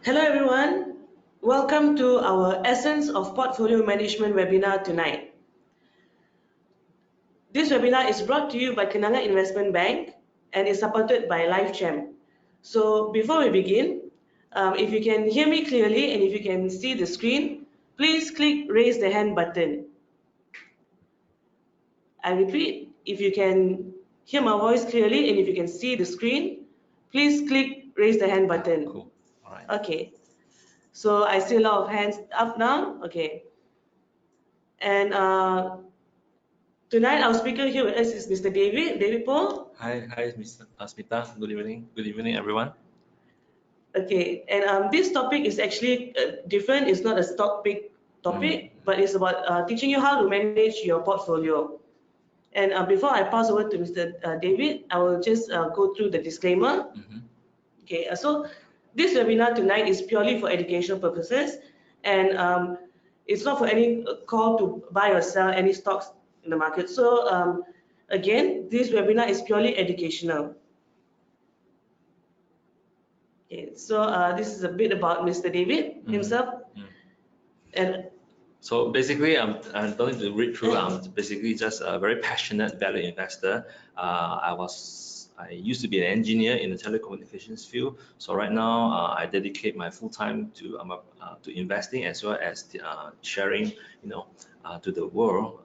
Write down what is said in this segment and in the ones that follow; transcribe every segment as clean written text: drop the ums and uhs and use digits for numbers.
Hello everyone, welcome to our Essence of Portfolio Management webinar tonight. This webinar is brought to you by Kenanga Investment Bank and is supported by LifeChamp. So before we begin, if you can hear me clearly and if you can see the screen, please click raise the hand button. I repeat, if you can hear my voice clearly and if you can see the screen, please click raise the hand button. Cool. All right. Okay. So I see a lot of hands up now. Okay. And tonight our speaker here with us is Mr. David Paul. Hi, Mr. Smita. Good evening, everyone. Okay, and this topic is actually different. It's not a stock pick topic, but it's about teaching you how to manage your portfolio. And before I pass over to Mr. David, I will just go through the disclaimer. Okay, so this webinar tonight is purely for educational purposes, and it's not for any call to buy or sell any stocks in the market. So again, this webinar is purely educational. Okay, so this is a bit about Mr. David himself. And so basically, I don't need to read through. I'm basically just a very passionate value investor. I used to be an engineer in the telecommunications field. So right now, I dedicate my full time to investing as well as sharing, to the world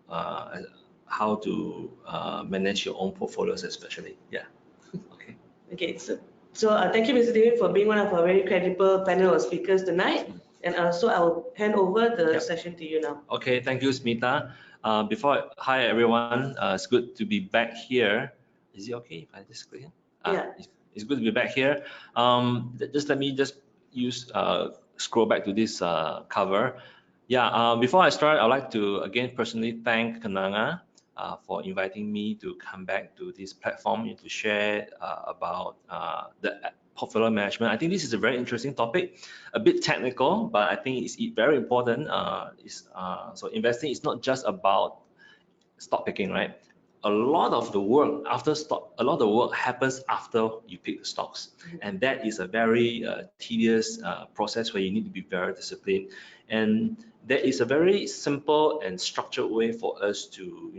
how to manage your own portfolios, especially. Yeah. Okay. Okay. So thank you, Mr. David, for being one of our very credible panel of speakers tonight. And so I will hand over the session to you now. Okay, thank you, Smita. Hi everyone. It's good to be back here. Is it okay if I just click? Yeah. It's good to be back here. Just let me scroll back to this cover. Yeah. Before I start, I'd like to again personally thank Kenanga for inviting me to come back to this platform to share about the portfolio management. I think this is a very interesting topic, a bit technical, but I think it's very important. So investing is not just about stock picking, right? A lot of the work happens after you pick the stocks, and that is a very tedious process where you need to be very disciplined. And there is a very simple and structured way for us to,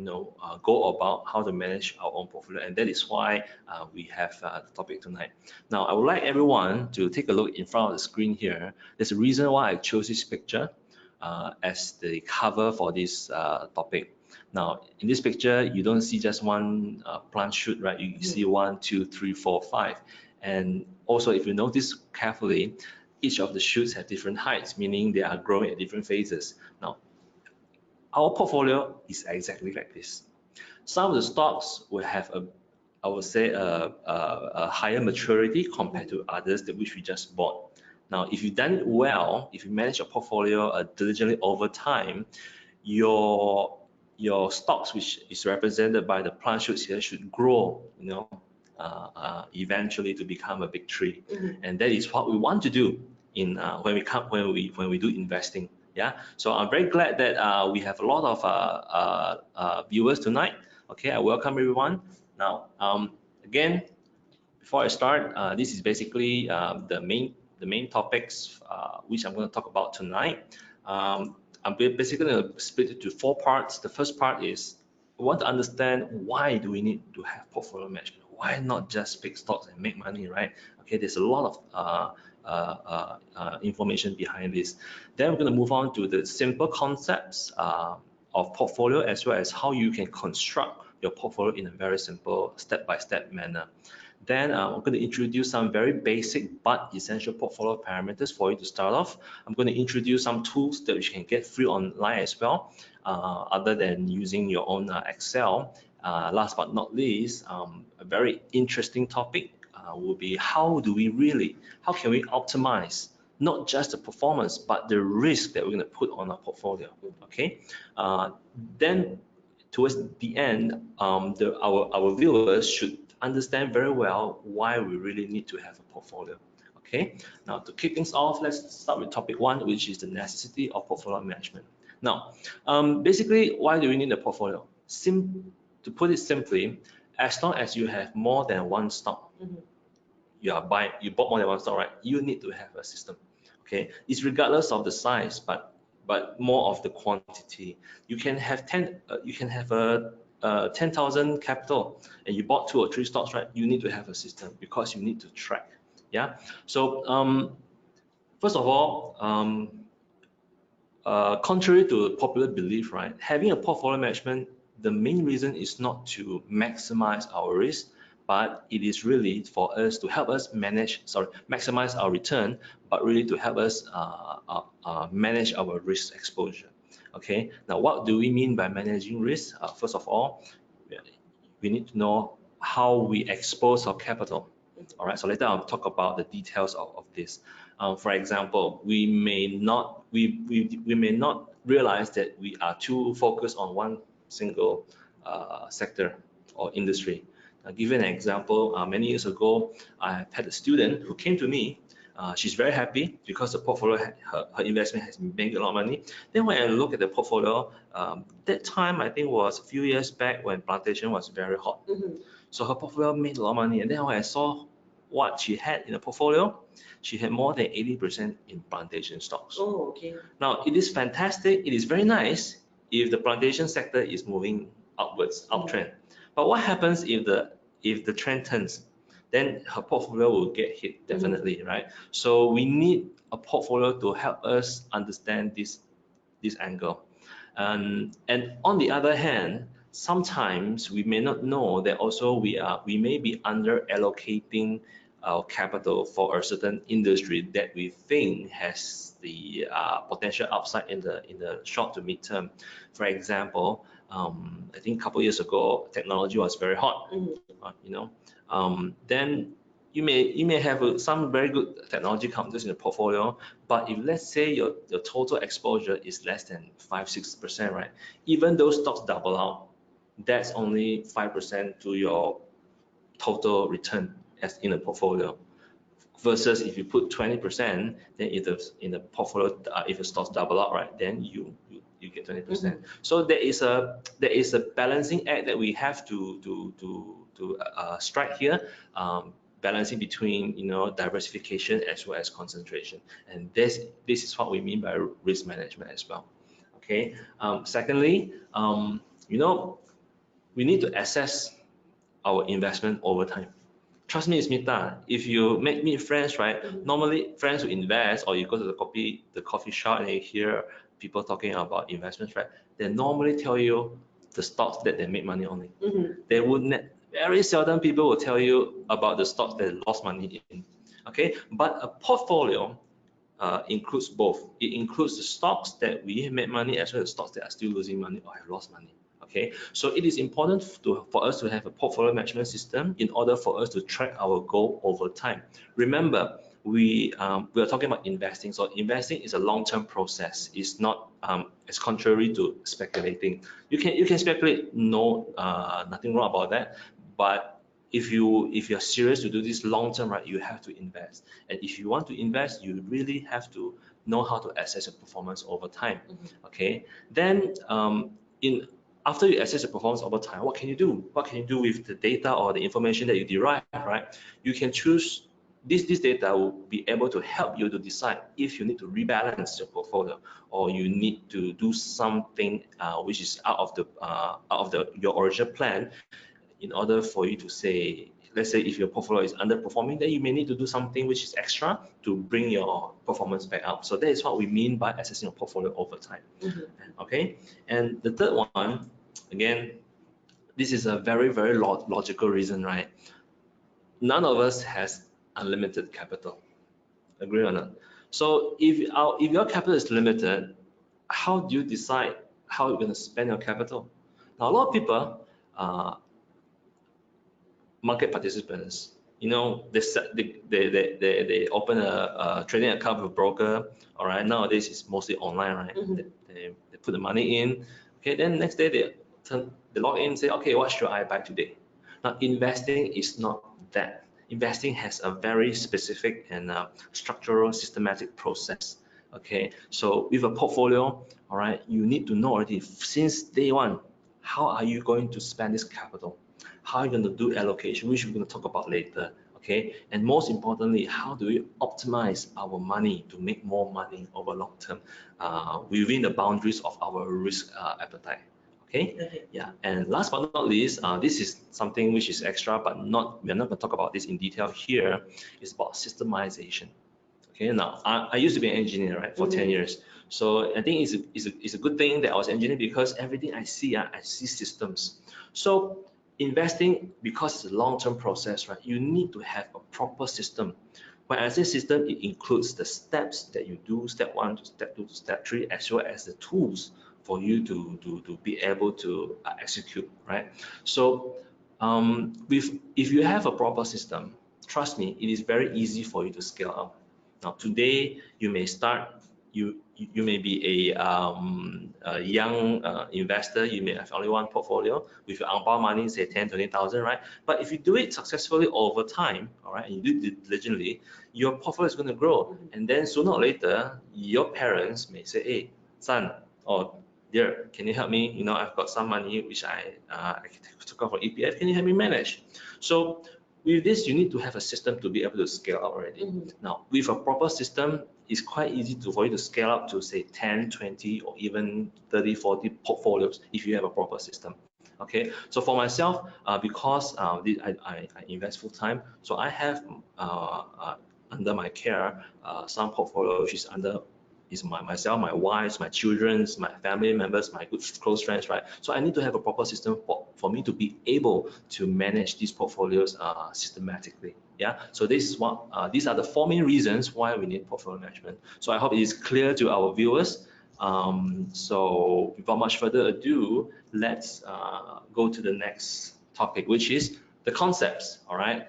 go about how to manage our own portfolio, and that is why we have the topic tonight. Now, I would like everyone to take a look in front of the screen here. There's a reason why I chose this picture as the cover for this topic. Now, in this picture, you don't see just one plant shoot, right? You see 1, 2, 3, 4, 5. And also, if you notice carefully, each of the shoots have different heights, meaning they are growing at different phases. Now, our portfolio is exactly like this. Some of the stocks will have a higher maturity compared to others which we just bought. Now, if you've done it well, if you manage your portfolio diligently over time, your stocks, which is represented by the plant shoots here, should grow, eventually to become a big tree. And that is what we want to do when we do investing. Yeah. So I'm very glad that we have a lot of viewers tonight. Okay, I welcome everyone. Now, again, before I start, this is basically the main topics which I'm going to talk about tonight. I'm basically going to split it to 4 parts. The first part is we want to understand why do we need to have portfolio management? Why not just pick stocks and make money, right? Okay, there's a lot of information behind this. Then we're going to move on to the simple concepts of portfolio, as well as how you can construct your portfolio in a very simple step-by-step manner. Then I'm going to introduce some very basic but essential portfolio parameters for you to start off. I'm going to introduce some tools that you can get free online as well, other than using your own Excel. Last but not least, a very interesting topic will be how can we optimize not just the performance, but the risk that we're going to put on our portfolio. Okay. Then towards the end, our viewers should understand very well why we really need to have a portfolio. Okay, now to kick things off, let's start with topic 1, which is the necessity of portfolio management. Now, basically, why do we need a portfolio? To put it simply, as long as you have more than one stock, you bought more than one stock, right? You need to have a system. Okay, it's regardless of the size, but more of the quantity. You can have 10,000 capital and you bought 2 or 3 stocks, right? You need to have a system because you need to track. Yeah. So first of all, contrary to popular belief, right, having a portfolio management, the main reason is not to maximize our risk, but it is really for us to help us maximize our return, but really to help us manage our risk exposure. Okay, now what do we mean by managing risk? First of all, we need to know how we expose our capital. All right, so later I'll talk about the details of this. For example, we may not realize that we are too focused on one single sector or industry. I'll give you an example. Many years ago, I had a student who came to me. She's very happy because the portfolio, her investment has made a lot of money. Then when I look at the portfolio, that time I think was a few years back when plantation was very hot. So her portfolio made a lot of money. And then when I saw what she had in the portfolio, she had more than 80% in plantation stocks. Oh, okay. Now, it is fantastic. It is very nice if the plantation sector is moving upwards, uptrend. But what happens if the trend turns? Then her portfolio will get hit definitely, right? So we need a portfolio to help us understand this angle. And on the other hand, sometimes we may not know that also we may be under allocating our capital for a certain industry that we think has the potential upside in the short to mid term. For example, I think a couple years ago, technology was very hot. Then you may have some very good technology companies in the portfolio, but if let's say your total exposure is less than 5-6%, right? Even those stocks double out, that's only 5% to your total return as in a portfolio. Versus if you put 20%, then in the portfolio, if the stocks double out, right, then you get 20%. So there is a balancing act that we have to strike here. Balancing between diversification as well as concentration, and this is what we mean by risk management as well. Okay. Secondly, we need to assess our investment over time. Trust me, Smita, if you meet friends, right? Normally friends who invest, or you go to the coffee shop and you hear people talking about investments, right? They normally tell you the stocks that they make money only. They would very seldom people will tell you about the stocks that lost money in. Okay, but a portfolio includes both. It includes the stocks that we have made money as well as stocks that are still losing money or have lost money. Okay, so it is important for us to have a portfolio management system in order for us to track our goal over time. Remember, we are talking about investing. So investing is a long-term process. It's not as contrary to speculating. You can speculate, nothing wrong about that. But if you're serious to do this long term, right, you have to invest. And if you want to invest, you really have to know how to assess your performance over time. Okay. Then after you assess your performance over time, what can you do? What can you do with the data or the information that you derive, right? You can choose this data will be able to help you to decide if you need to rebalance your portfolio or you need to do something which is out of your original plan, in order for you to say, let's say if your portfolio is underperforming, then you may need to do something which is extra to bring your performance back up. So that is what we mean by assessing a portfolio over time. Okay, and the third one, again, this is a very, very logical reason, right? None of us has unlimited capital. Agree or not? So if your capital is limited, how do you decide how you're going to spend your capital? Now, a lot of people, market participants, they open a trading account with a broker. All right, nowadays it's mostly online, right? They put the money in. Okay, then next day they log in and say, okay, what should I buy today? Now, investing is not that. Investing has a very specific and structural, systematic process. Okay, so with a portfolio, all right, you need to know already since day one, how are you going to spend this capital? How are you going to do allocation, which we're going to talk about later. Okay, and most importantly, how do we optimize our money to make more money over long term within the boundaries of our risk appetite? Okay? Yeah. And last but not least, this is something which is extra, but we're not going to talk about this in detail here. It's about systemization. Okay, now I used to be an engineer, right, for 10 years. So I think it's a good thing that I was an engineer, because everything I see systems. So investing, because it's a long-term process, right, you need to have a proper system. When I say system, it includes the steps that you do, step 1 to step 2 to step 3, as well as the tools for you to be able to execute, right? So if you have a proper system, trust me, it is very easy for you to scale up. Now, today you may start, you may be a young investor, you may have only one portfolio with your Ang Pao money, say 10, 20,000, right? But if you do it successfully over time, all right, and you do it diligently, your portfolio is going to grow. And then sooner or later, your parents may say, hey, son, or dear, can you help me? You know, I've got some money which I took out from EPF. Can you help me manage? So with this, you need to have a system to be able to scale up already. Now, with a proper system, it's quite easy for you to scale up to say 10, 20, or even 30, 40 portfolios if you have a proper system. Okay, so for myself, because I invest full time, so I have under my care some portfolio which is under myself, my wife, my children, my family members, my good close friends, right? So I need to have a proper system for me to be able to manage these portfolios systematically. Yeah. So this is what these are the 4 main reasons why we need portfolio management. So I hope it is clear to our viewers. So without much further ado, let's go to the next topic, which is the concepts. All right,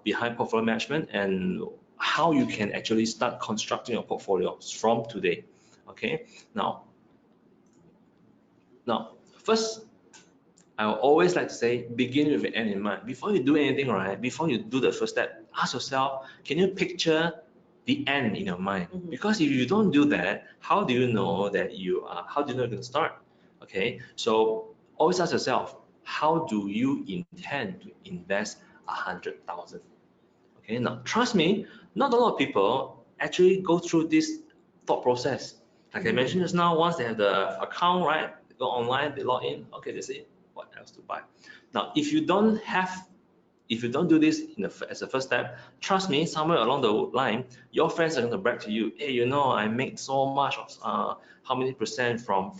behind portfolio management and how you can actually start constructing your portfolios from today. Okay, now first, I always like to say, begin with an end in mind. Before you do anything, right, before you do the first step, ask yourself, can you picture the end in your mind? Because if you don't do that, how do you know that how do you know you're going to start? Okay, so always ask yourself, how do you intend to invest 100,000? Okay, now trust me, not a lot of people actually go through this thought process. Like I mentioned just now, once they have the account, right, they go online, they log in, okay, they say, what else to buy? Now, if you don't do this as a first step, trust me, somewhere along the line, your friends are going to brag to you, hey, you know, I make so much of how many percent from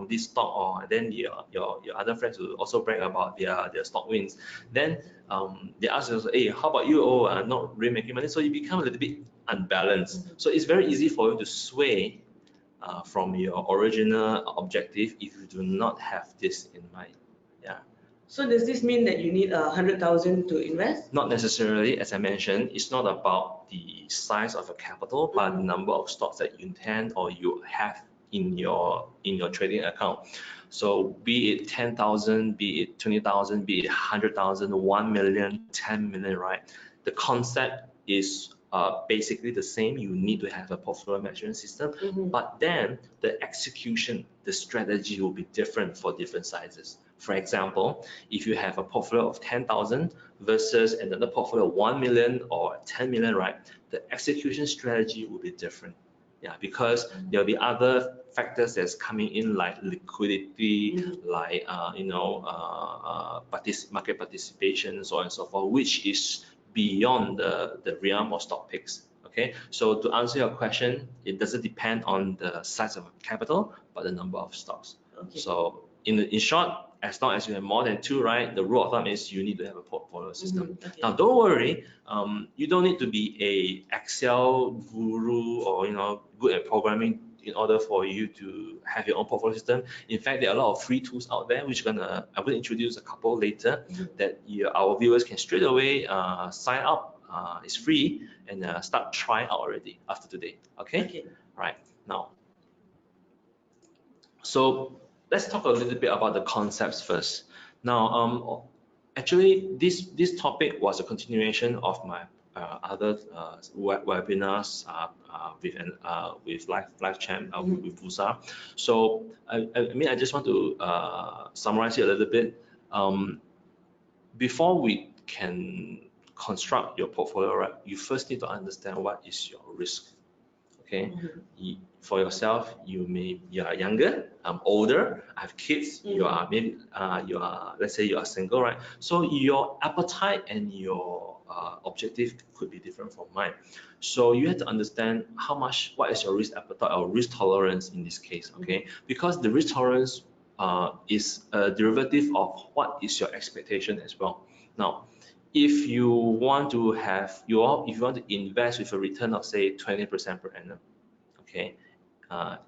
this stock, or then your other friends will also brag about their stock wins. Then they ask us, hey, how about you? Oh, I'm not really making money. So you become a little bit unbalanced. So it's very easy for you to sway from your original objective if you do not have this in mind. Yeah. So does this mean that you need 100,000 to invest? Not necessarily. As I mentioned, it's not about the size of your capital, but the number of stocks that you intend or you have in your trading account. So be it 10,000, be it 20,000, be it 100,000, 1 million, 10 million, right? The concept is basically the same. You need to have a portfolio management system, but then the execution, the strategy will be different for different sizes. For example, if you have a portfolio of 10,000 versus another portfolio of 1 million or 10 million, right? The execution strategy will be different. Yeah, because there'll be other factors that's coming in, like liquidity, like market participation, so on and so forth, which is beyond the realm of stock picks. Okay, so to answer your question, it doesn't depend on the size of capital, but the number of stocks. Okay. So in short, as long as you have more than 2, right, the rule of thumb is you need to have a portfolio system. Okay. Now, don't worry, you don't need to be a Excel guru or good at programming in order for you to have your own portfolio system. In fact, there are a lot of free tools out there, which I'm going to introduce a couple later that our viewers can straight away sign up. It's free and start trying out already after today. Okay. Right now. So let's talk a little bit about the concepts first. Now, actually, this topic was a continuation of my other webinars with live chat with Busa. So I just want to summarize it a little bit. Before we can construct your portfolio, right, you first need to understand what is your risk. Okay, for yourself, you are younger, I'm older, I have kids, you are maybe let's say you are single, right? So your appetite and your objective could be different from mine. So you have to understand what is your risk appetite or risk tolerance in this case, okay? Because the risk tolerance is a derivative of what is your expectation as well. Now, if you want to invest with a return of say 20% per annum, okay,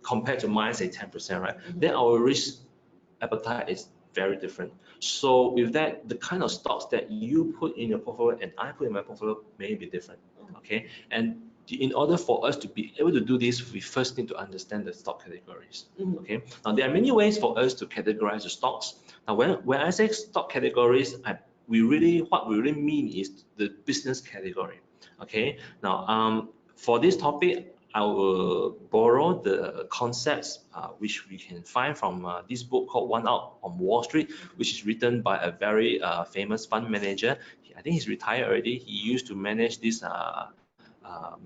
compared to mine say 10%, right? Then our risk appetite is very different. So with that, the kind of stocks that you put in your portfolio and I put in my portfolio may be different, okay? And in order for us to be able to do this, we first need to understand the stock categories, okay? Now, there are many ways for us to categorize the stocks. Now, when I say stock categories, what we really mean is the business category, okay? Now, for this topic, I will borrow the concepts which we can find from this book called One Out on Wall Street, which is written by a very famous fund manager. I think he's retired already. He used to manage this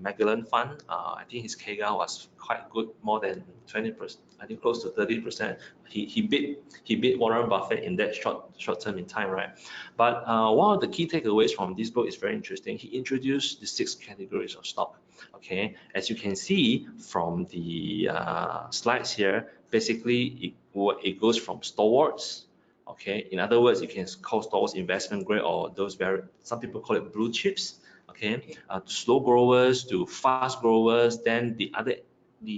Magellan fund. I think his KGA was quite good, more than 20%. I think close to 30%. He beat Warren Buffett in that short term in time, right? But one of the key takeaways from this book is very interesting. He introduced the 6 categories of stock. Okay, as you can see from the slides here, basically it goes from stalwarts. Okay, in other words, you can call stalwarts investment grade, or some people call it blue chips. Okay, to slow growers, to fast growers. Then the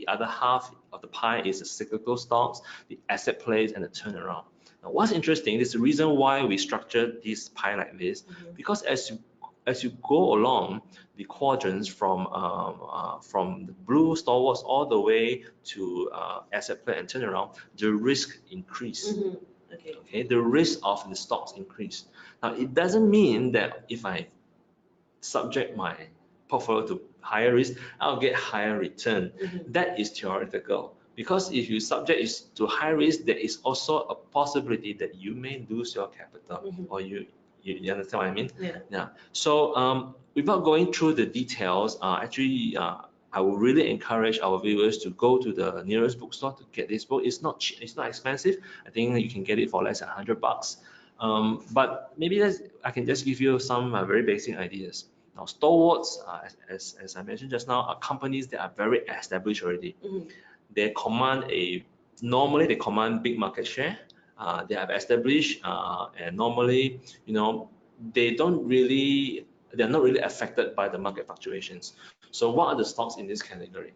other half of the pie is the cyclical stocks, the asset plays, and the turnaround. Now, what's interesting is the reason why we structured this pie like this, because as you go along the quadrants from the blue stalwarts all the way to asset play and turnaround, the risk increase. Okay, the risk of the stocks increase. Now, it doesn't mean that if I subject my portfolio to higher risk, I'll get higher return. That is theoretical, because if you subject it to high risk, there is also a possibility that you may lose your capital, or you understand what I mean? Yeah. So without going through the details, I would really encourage our viewers to go to the nearest bookstore to get this book. It's not cheap, it's not expensive. I think you can get it for less than $100. But maybe I can just give you some very basic ideas. Now, stalwarts, as I mentioned just now, are companies that are very established already. Normally they command big market share. They have established, and normally, they're not really affected by the market fluctuations. So what are the stocks in this category?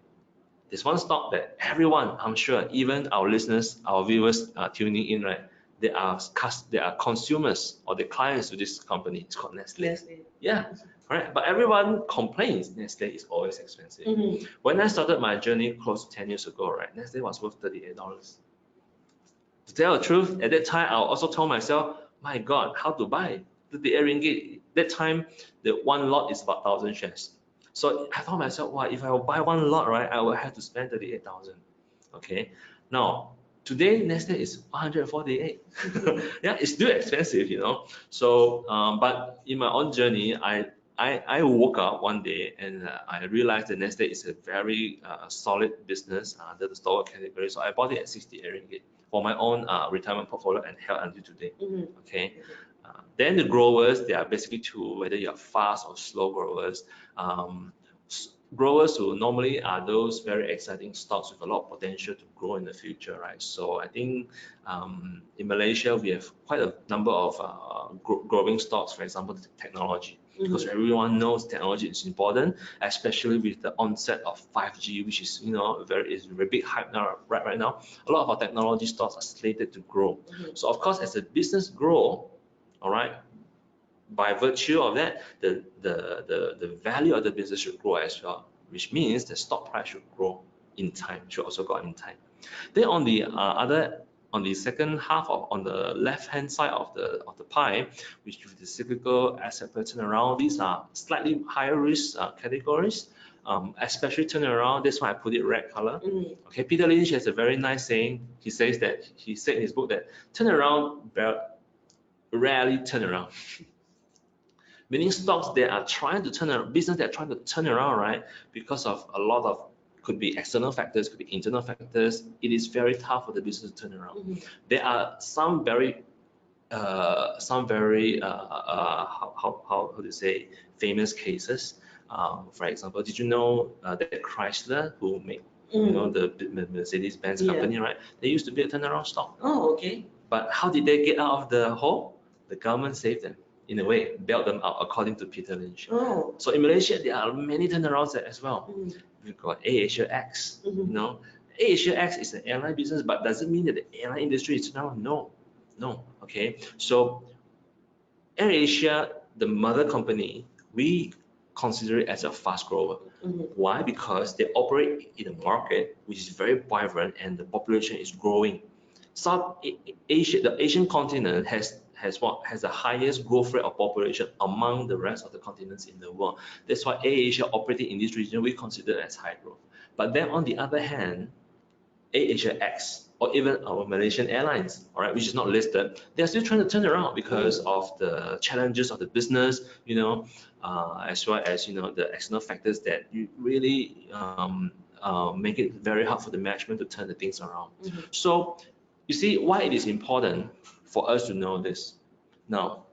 There's one stock that everyone, I'm sure, even our listeners, our viewers are tuning in, right? They are consumers or the clients to this company. It's called Nestle. Yeah, right. But everyone complains Nestle is always expensive. When I started my journey close to 10 years ago, right, Nestle was worth $38. To tell the truth, at that time, I also told myself, my God, how to buy 38 ringgit? That time, the one lot is about 1,000 shares. So I told myself, wow, if I will buy one lot, right, I will have to spend 38,000. Okay. Now, today, Nestle is 148. Yeah, it's still expensive, So, but in my own journey, I woke up one day and I realized that Nestle is a very solid business under the stalwart category. So I bought it at 68 ringgit for my own retirement portfolio and held until today. Okay. Then the growers, they are basically two, whether you're fast or slow growers. Growers who normally are those very exciting stocks with a lot of potential to grow in the future, right? So I think in Malaysia, we have quite a number of growing stocks, for example, the technology, because everyone knows technology is important, especially with the onset of 5G, which is, a very big hype now, right now. A lot of our technology stocks are slated to grow. So of course, as a business grow, all right, by virtue of that, the value of the business should grow as well, which means the stock price should grow in time, should also go up in time. Then on the second half on the left-hand side of the pie, which is the cyclical asset turnaround, these are slightly higher risk categories, especially turnaround. That's why I put it red color. Okay, Peter Lynch has a very nice saying. He said in his book that turnaround rarely turn around. meaning stocks that are trying to turn around, business that are trying to turn around, right? Because of a lot of, could be external factors, could be internal factors, it is very tough for the business to turn around. There are some very how to say, famous cases. For example, did you know that Chrysler, who make the Mercedes-Benz company, right? They used to be a turnaround stock. Oh, okay. But how did they get out of the hole? The government saved them, in a way, bailed them out, according to Peter Lynch. Oh. So in Malaysia, there are many turnarounds as well. We've got AirAsia X. AirAsia X is an airline business, but does it mean that the airline industry is now? No. Okay. So AirAsia, the mother company, we consider it as a fast grower. Why? Because they operate in a market which is very vibrant and the population is growing. South Asia, the Asian continent has the highest growth rate of population among the rest of the continents in the world. That's why AirAsia operating in this region we consider as high growth. But then on the other hand, AirAsia X or even our Malaysian Airlines, all right, which is not listed, they're still trying to turn around because of the challenges of the business, as well as the external factors that you really make it very hard for the management to turn the things around. So you see why it is important for us to know this. Now,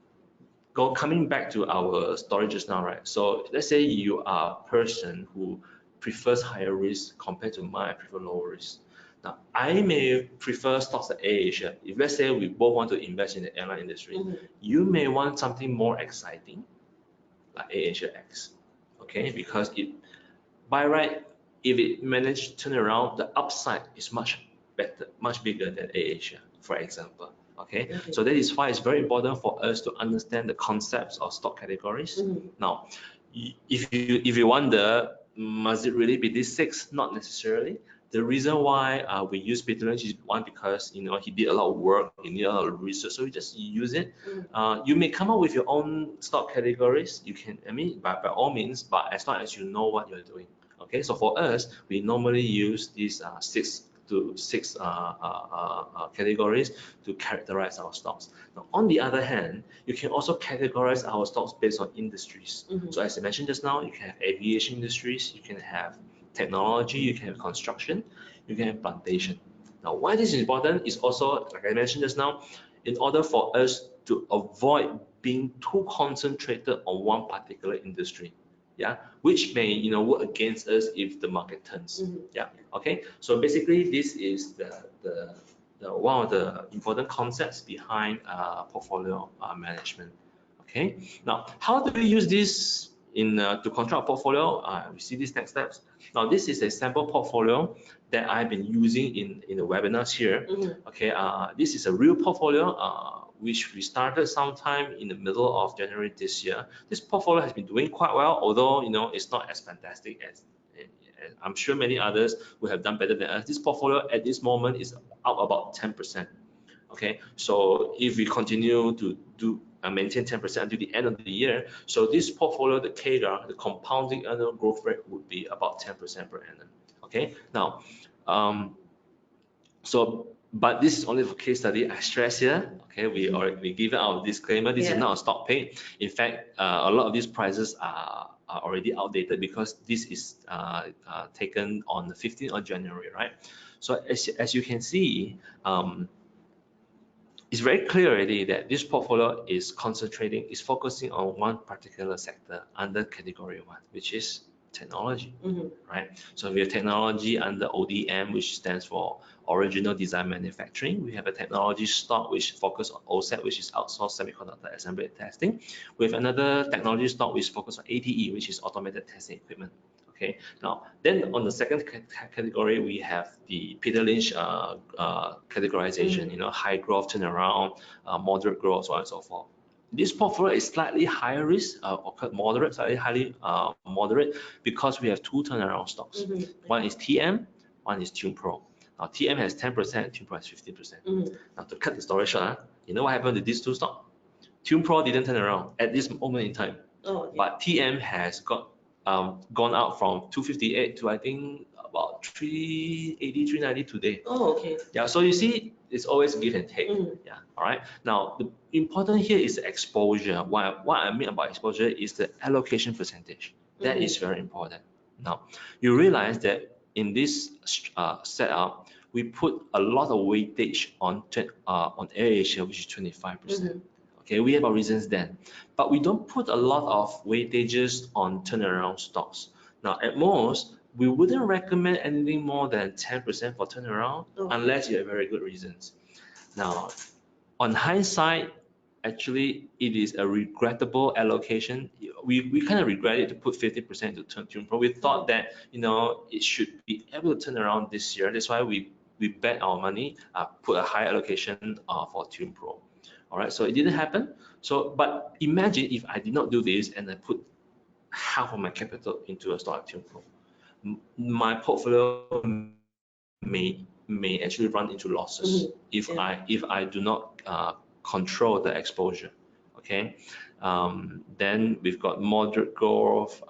coming back to our story just now, right? So let's say you are a person who prefers higher risk compared to mine, I prefer lower risk. Now, I may prefer stocks like AirAsia. If let's say we both want to invest in the airline industry, you may want something more exciting, like AirAsia X, okay? Because by right, if it managed to turn around, the upside is much better, much bigger than AirAsia, for example. Okay, so that is why it's very important for us to understand the concepts of stock categories. Now, if you wonder, must it really be these 6? Not necessarily. The reason why we use Peter Lynch is one, because he did a lot of work, he did a lot of research, so we just use it. You may come up with your own stock categories. You can, by all means, but as long as you know what you're doing. Okay, so for us, we normally use these 6 categories to characterize our stocks. Now, on the other hand, you can also categorize our stocks based on industries. So as I mentioned just now, you can have aviation industries, you can have technology, you can have construction, you can have plantation. Now, why this is important is also, like I mentioned just now, in order for us to avoid being too concentrated on one particular industry. Which may work against us if the market turns. Okay, so basically this is the one of the important concepts behind portfolio management. Okay, now how do we use this to control our portfolio? We see these next steps. Now this is a sample portfolio that I've been using in the webinars here. Okay, this is a real portfolio which we started sometime in the middle of January this year. This portfolio has been doing quite well, although it's not as fantastic as I'm sure many others will have done better than us. This portfolio at this moment is up about 10%. Okay, so if we continue to maintain 10% until the end of the year, so this portfolio, the CAGR, the compounding annual growth rate, would be about 10% per annum. Okay, now but this is only for case study. I stress here, okay, we give out a disclaimer. This is not a stock pick. In fact, a lot of these prices are already outdated because this is taken on the 15th of January, right? So as you can see, it's very clear already that this portfolio is focusing on one particular sector under category 1, which is technology, right? So we have technology under ODM, which stands for original design manufacturing. We have a technology stock which focuses on OSAT, which is outsourced semiconductor assembly and testing. We have another technology stock which focuses on ATE, which is automated testing equipment. Okay, now then on the second category, we have the Peter Lynch categorization, high growth, turnaround, moderate growth, so on and so forth. This portfolio is slightly higher risk, moderate, slightly highly moderate, because we have 2 turnaround stocks. One is TM, one is TunePro. Now TM has 10%, TunePro has 15%. Now to cut the story short, you know what happened to these 2 stocks? TunePro didn't turn around at this moment in time, but TM has gone out from 258 to I think about 380, 390 today. Oh, okay. Yeah, so you see, it's always give and take. Yeah. All right. Now the important here is the exposure. What I mean about exposure is the allocation percentage. That is very important. Now you realize that in this setup, we put a lot of weightage on AirAsia, which is 25%. Okay, we have our reasons then, but we don't put a lot of weightages on turnaround stocks. Now, at most, we wouldn't recommend anything more than 10% for turnaround unless you have very good reasons. Now, on hindsight, actually, it is a regrettable allocation. We kind of regret it to put 50% to TunePro. We thought that, it should be able to turn around this year. That's why we bet our money, put a high allocation for TunePro. All right, so it didn't happen. But imagine if I did not do this and I put half of my capital into a stock like TunePro. My portfolio may actually run into losses if I do not control the exposure. Okay, then we've got moderate growth.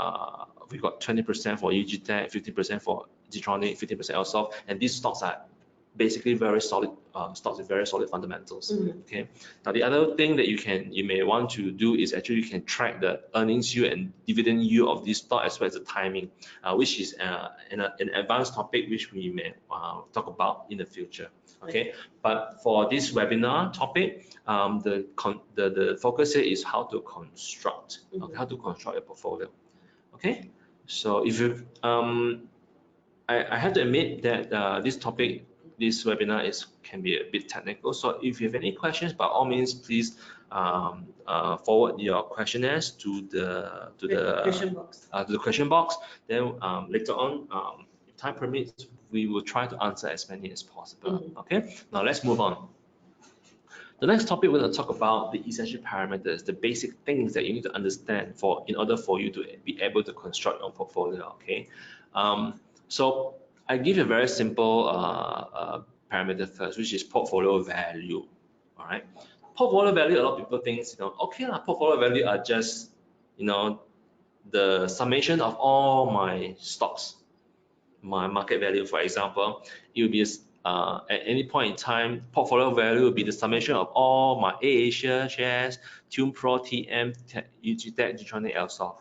We've got 20% for UGTech, 50% for Getronic, 50% Elsoft, and these stocks are basically very solid stocks with very solid fundamentals. Okay. Now the other thing that you may want to do is actually you can track the earnings yield and dividend yield of this stock as well as the timing, which is an advanced topic which we may talk about in the future. Okay. But for this webinar topic, the focus here is how to construct, how to construct a portfolio. Okay. So if you I have to admit that this webinar can be a bit technical. So if you have any questions, by all means, please forward your questionnaires to the question box. Then later on, if time permits, we will try to answer as many as possible. Okay. Now let's move on. The next topic we're going to talk about the essential parameters, the basic things that you need to understand in order for you to be able to construct your portfolio. Okay. So I give you a very simple parameter first, which is portfolio value. All right, portfolio value. A lot of people think, okay, portfolio value are just, the summation of all my stocks, my market value. For example, it will be at any point in time, portfolio value will be the summation of all my AirAsia shares, TunePro, TM, UGTech, Getronic, Elsoft.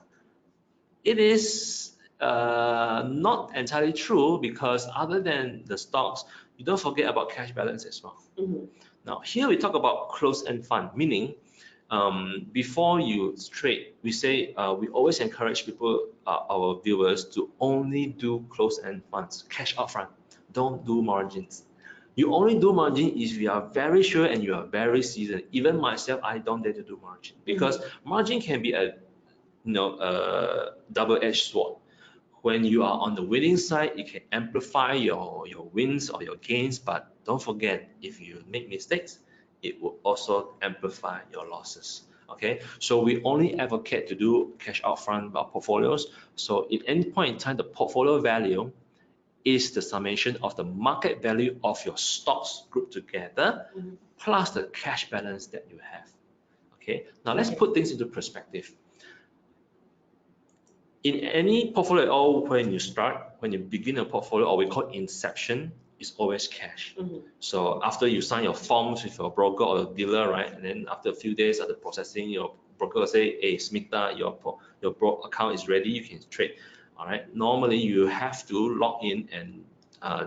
It is not entirely true, because other than the stocks, you don't forget about cash balance as well. Now here we talk about closed-end fund, meaning before you trade, we say we always encourage people, our viewers, to only do closed-end funds, cash out front. Don't do margins. You only do margin if you are very sure and you are very seasoned. Even myself, I don't dare to do margin, because margin can be a double-edged sword. When you are on the winning side, it can amplify your wins or your gains, but don't forget, if you make mistakes, it will also amplify your losses. Okay, so we only advocate to do cash out front portfolios. So at any point in time, the portfolio value is the summation of the market value of your stocks grouped together, plus the cash balance that you have. Okay, now let's put things into perspective. In any portfolio, when you begin a portfolio, or we call inception, is always cash. So after you sign your forms with your broker or your dealer, right, and then after a few days of the processing, your broker will say, hey, Smita, your account is ready, you can trade. All right, normally you have to log in and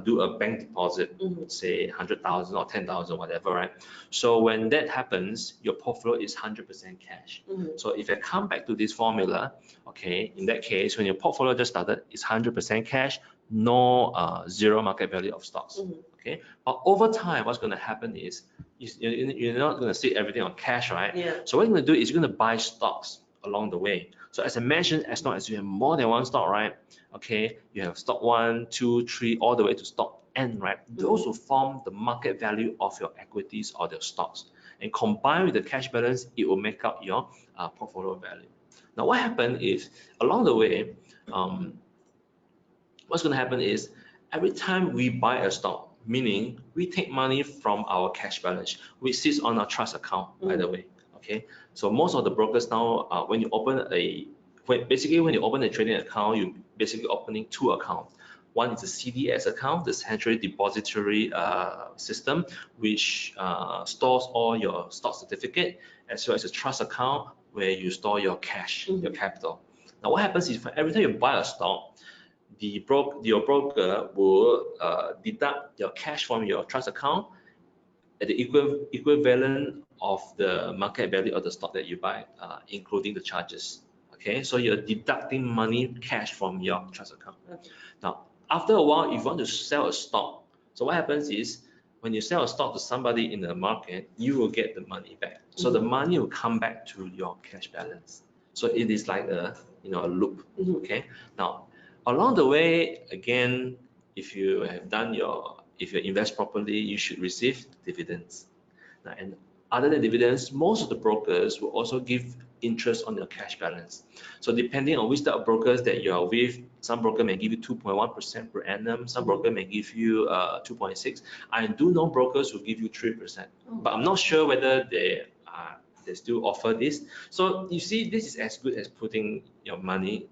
do a bank deposit, say 100,000 or 10,000, whatever, right? So when that happens, your portfolio is 100% cash. So if I come back to this formula, okay, in that case, when your portfolio just started, it's 100% cash, no zero market value of stocks. Okay, but over time, what's going to happen is you're not going to see everything on cash, right? So what you're going to do is you're going to buy stocks along the way. So as I mentioned, as long as you have more than one stock, right? Okay, you have stock 1, 2, 3, all the way to stock N, right? Those will form the market value of your equities or your stocks. And combined with the cash balance, it will make up your portfolio value. Now, what happened is, along the way, what's going to happen is, every time we buy a stock, meaning we take money from our cash balance, which sits on our trust account, by the way. Okay, so most of the brokers now, when you open a trading account, you're basically opening 2 accounts. One is a CDS account, the Central Depository System, which stores all your stock certificate, as well as a trust account where you store your cash, your capital. Now, what happens is every time you buy a stock, your broker will deduct your cash from your trust account at the equivalent of the market value of the stock that you buy, including the charges. Okay, so you're deducting money, cash from your trust account. Okay. Now, after a while, if you want to sell a stock, so what happens is when you sell a stock to somebody in the market, you will get the money back. So the money will come back to your cash balance. So it is like a a loop. Okay. Now, along the way, again, if you invest properly, you should receive dividends. Now, and other than dividends, most of the brokers will also give interest on your cash balance. So depending on which type of brokers that you are with, some broker may give you 2.1% per annum, some broker may give you 2.6. I do know brokers who give you 3%, but I'm not sure whether they still offer this. So you see, this is as good as putting your money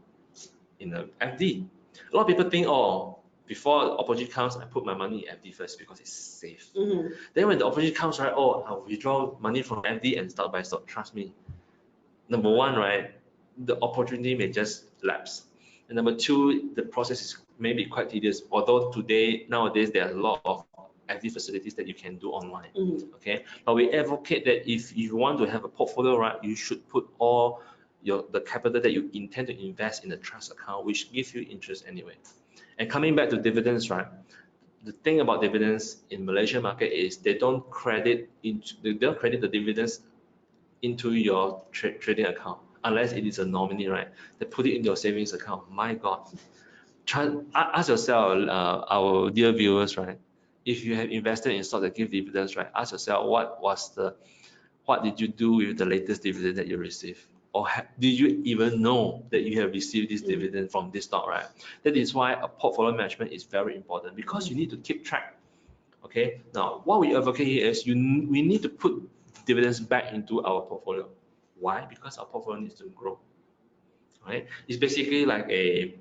in a FD. A lot of people think, oh, before opportunity comes, I put my money in FD first because it's safe. Then when the opportunity comes, right, oh, I'll withdraw money from FD and start buying stock. Trust me. Number one, right, the opportunity may just lapse. And number two, the process is maybe quite tedious. Although nowadays, there are a lot of FD facilities that you can do online. Okay, but we advocate that if you want to have a portfolio, right, you should put all the capital that you intend to invest in a trust account, which gives you interest anyway. And coming back to dividends, right? The thing about dividends in Malaysian market is they don't credit the dividends into your trading account unless it is a nominee, right? They put it in your savings account. My God, ask yourself, our dear viewers, right? If you have invested in stock that give dividends, right? Ask yourself what did you do with the latest dividend that you received? Or did you even know that you have received this dividend from this stock, right? That is why a portfolio management is very important because you need to keep track. Okay, now what we advocate here is we need to put dividends back into our portfolio. Why? Because our portfolio needs to grow. Right? It's basically like a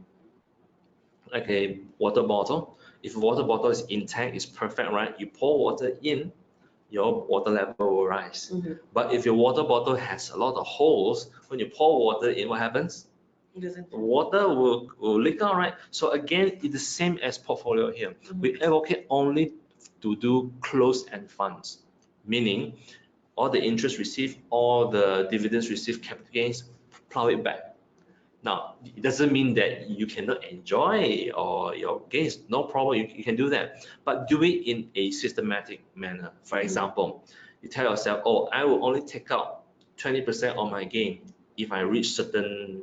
water bottle. If water bottle is intact, it's perfect, right? You pour water in, your water level will rise. But if your water bottle has a lot of holes, when you pour water in, what happens? Water will leak out, right? So again, it's the same as portfolio here. We advocate only to do closed-end funds, meaning all the interest received, all the dividends received, capital gains, plow it back. Now, it doesn't mean that you cannot enjoy or your gains, no problem, you can do that, but do it in a systematic manner. For example, you tell yourself, oh, I will only take out 20% of my gain if I reach certain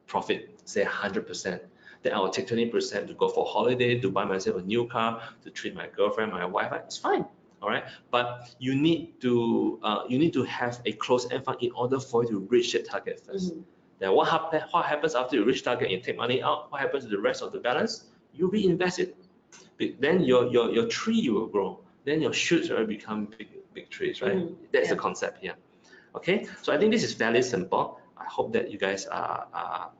profit, say 100%. Then I will take 20% to go for holiday, to buy myself a new car, to treat my girlfriend, my wife. It's fine, all right. But you need to have a closed-end fund in order for you to reach that target first. Then what happens after you reach target and you take money out? What happens to the rest of the balance? You reinvest it. Then your tree will grow. Then your shoots will become big trees, right? That's the concept here. Okay, so I think this is fairly simple. I hope that you guys are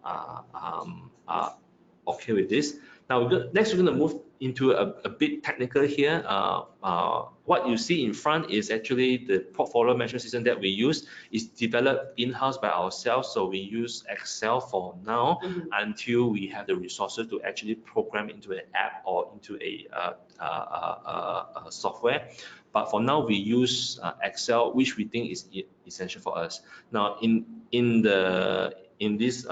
okay with this. Now next we're going to move into a bit technical here. What you see in front is actually the portfolio management system that we use. Is developed in-house by ourselves, so we use Excel for now until we have the resources to actually program into an app or into a software. But for now, we use Excel, which we think is essential for us. Now, in this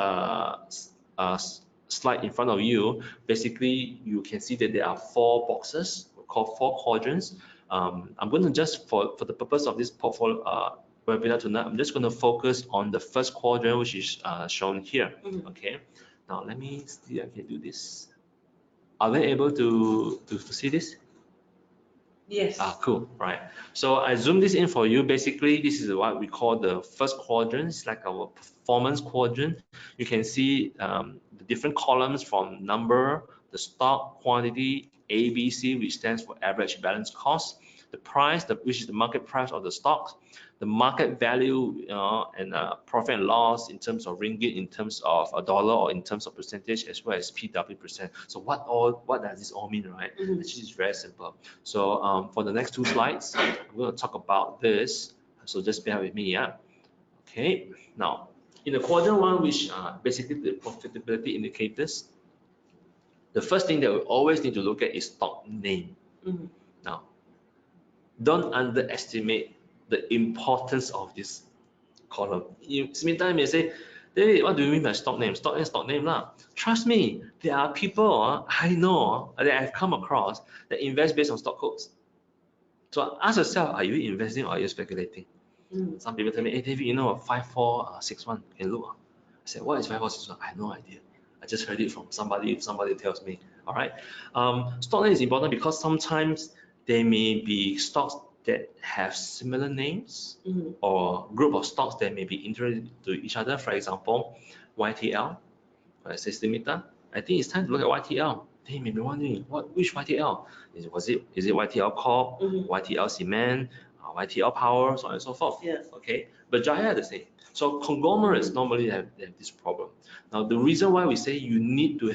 slide in front of you, basically you can see that there are 4 boxes called 4 quadrants. I'm going to just for the purpose of this portfolio webinar tonight, I'm just going to focus on the first quadrant, which is shown here. Okay. Now let me see. I can do this. Are we able to see this? Yes. Cool. Right. So I zoom this in for you. Basically, this is what we call the first quadrant. It's like our performance quadrant. You can see the different columns from number, the stock, quantity, ABC, which stands for average balance cost. the price, which is the market price of the stocks, the market value, and profit and loss in terms of ringgit, in terms of a dollar, or in terms of percentage, as well as PW percent. So what does this all mean, right? Actually, it's very simple. So for the next 2 slides, I'm going to talk about this. So just bear with me, yeah. Okay. Now, in the quadrant 1, which are basically the profitability indicators, the first thing that we always need to look at is stock name. Now, don't underestimate the importance of this column. Meantime, you may say, David, what do you mean by stock name? Stock name lah. Trust me, there are people I know that I've come across that invest based on stock codes. So ask yourself, are you investing or are you speculating? Some people tell me, hey David, 5461, can look. I said, what is 5461? I have no idea. I just heard it from somebody tells me. All right. Stock name is important because sometimes there may be stocks that have similar names, or group of stocks that may be interested to each other. For example, YTL, Systemize. I think it's time to look at YTL. They may be wondering, which YTL? Is it YTL Corp, YTL Cement, YTL Power, so on and so forth? Yes. Okay, but Jaya the same. So conglomerates normally have this problem. Now, the reason why we say you need to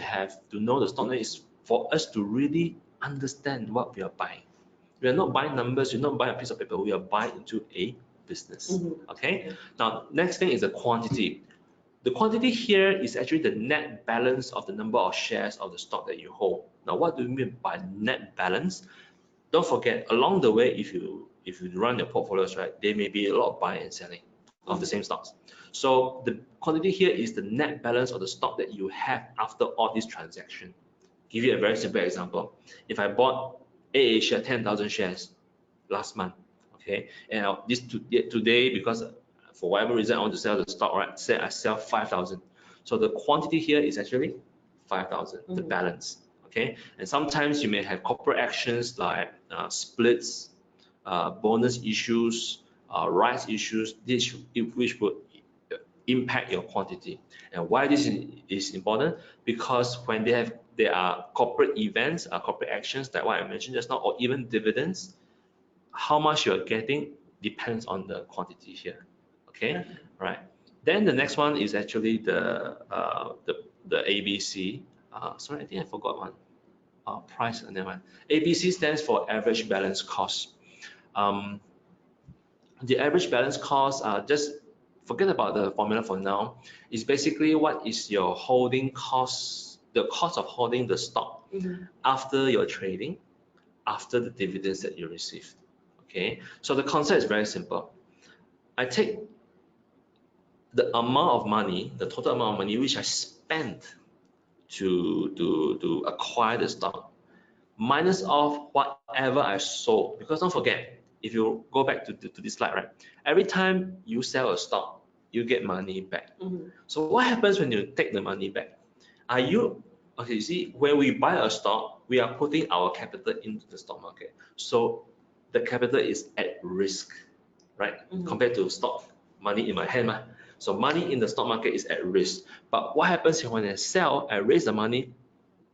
know the stock name is for us to really understand what we are buying. We are not buying numbers, we're not buying a piece of paper, we are buying into a business. Okay. Now, next thing is the quantity. The quantity here is actually the net balance of the number of shares of the stock that you hold. Now, what do you mean by net balance? Don't forget, along the way, if you run your portfolios, right, there may be a lot of buying and selling of the same stocks. So the quantity here is the net balance of the stock that you have after all these transactions. Give you a very simple example. If I bought AirAsia 10,000 shares last month, okay, and today, because for whatever reason I want to sell the stock, right, say I sell 5,000. So the quantity here is actually 5,000, the balance, okay. And sometimes you may have corporate actions like splits, bonus issues, rights issues, which would impact your quantity. And why this is important? Because when there are corporate events, corporate actions like what I mentioned just now, or even dividends, how much you're getting depends on the quantity here. Okay, right. Then the next one is actually the ABC. Sorry, I think I forgot one. Price and then one. ABC stands for average balance cost. The average balance cost, just forget about the formula for now. Is basically what is your holding cost, the cost of holding the stock after your trading, after the dividends that you received. Okay, so the concept is very simple. I take the amount of money, the total amount of money which I spent to acquire the stock, minus off whatever I sold. Because don't forget, if you go back to this slide, right, every time you sell a stock, you get money back. So what happens when you take the money back? Okay, you see, when we buy a stock, we are putting our capital into the stock market. So the capital is at risk, right? Compared to stock money in my hand. So money in the stock market is at risk. But what happens when I sell, I raise the money,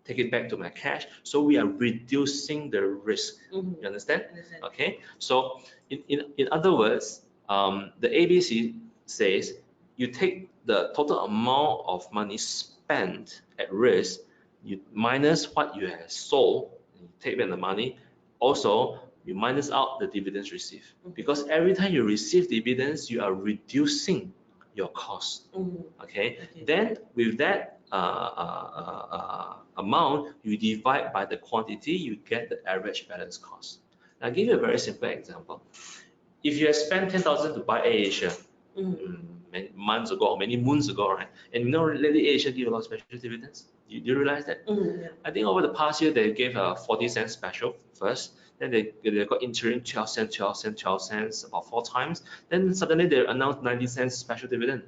take it back to my cash. So we are reducing the risk. You understand? Okay. So in other words, the ABC says you take the total amount of money spent at risk, you minus what you have sold, you take back the money. Also, you minus out the dividends received. Because every time you receive dividends, you are reducing your cost. Okay. Then with that amount, you divide by the quantity, you get the average balance cost. I'll give you a very simple example. If you have spent 10,000 to buy AirAsia many months ago or many moons ago, right? And lately AirAsia give a lot of special dividends. Do you realize that? Yeah. I think over the past year they gave a 40-cent special first. Then they got interim 12 cents, 12 cents, 12 cents about 4 times. Then suddenly they announced 90 cents special dividend.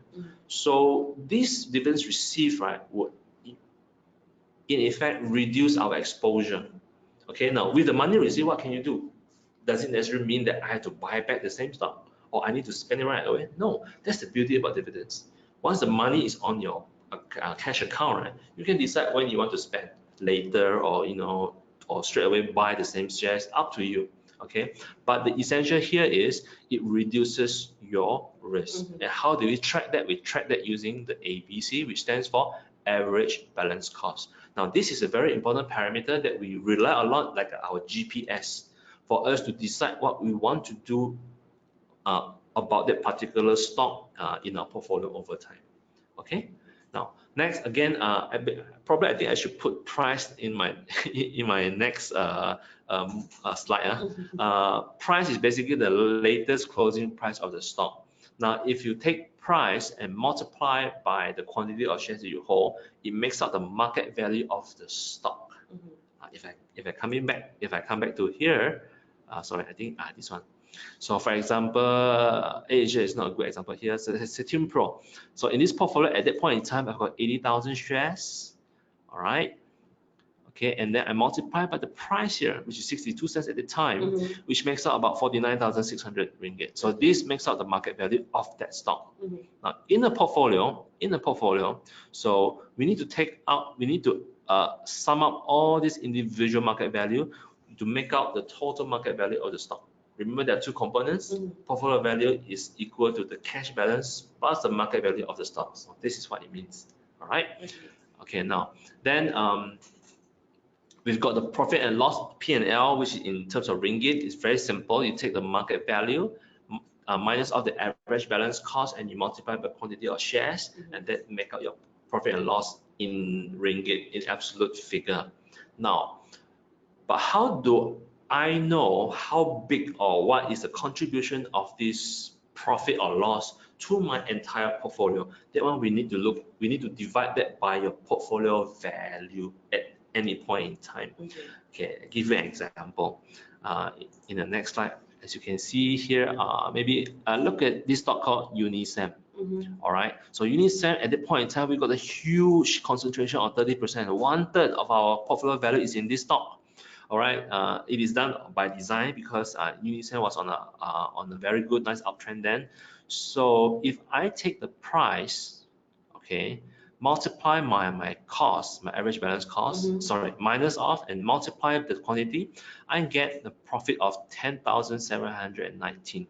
So these dividends received, right, would in effect reduce our exposure. Okay, now with the money received, what can you do? Does it necessarily mean that I have to buy back the same stock or I need to spend it right away? No, that's the beauty about dividends. Once the money is on your cash account, right, you can decide when you want to spend, later or or straight away buy the same shares, up to you. Okay, but the essential here is it reduces your risk. And how do we track that? We track that using the ABC, which stands for average balance cost. Now, this is a very important parameter that we rely a lot, like our GPS, for us to decide what we want to do about that particular stock in our portfolio over time. Okay. Now, next, again, probably I think I should put price in my in my next slide. Price is basically the latest closing price of the stock. Now, if you take price and multiply by the quantity of shares that you hold, it makes up the market value of the stock. If I come back to here, sorry, I think this one. So for example, Asia is not a good example here. So it's System Pro. So in this portfolio at that point in time, I've got 80,000 shares. All right. Okay, and then I multiply by the price here, which is 62 cents at the time, which makes out about 49,600 ringgit. So this makes out the market value of that stock. Now in the portfolio, so we need to sum up all this individual market value to make out the total market value of the stock. Remember there are two components. Portfolio value is equal to the cash balance plus the market value of the stock. So this is what it means. All right. Okay. Now then, we've got the profit and loss P&L, which in terms of ringgit is very simple. You take the market value minus of the average balance cost, and you multiply by quantity of shares, and that make out your profit and loss in ringgit in absolute figure. Now, but how do I know how big or what is the contribution of this profit or loss to my entire portfolio? That one we need to divide that by your portfolio value at any point in time. Okay, I'll give you an example. In the next slide, as you can see here, maybe look at this stock called Unisem. All right, so Unisem at that point in time, we got a huge concentration of 30%. 1/3 of our portfolio value is in this stock. All right, it is done by design because Unisem was on a very good, nice uptrend then. So if I take the price, okay, multiply my cost, my average balance cost, sorry, minus off and multiply the quantity, I get the profit of 10,719.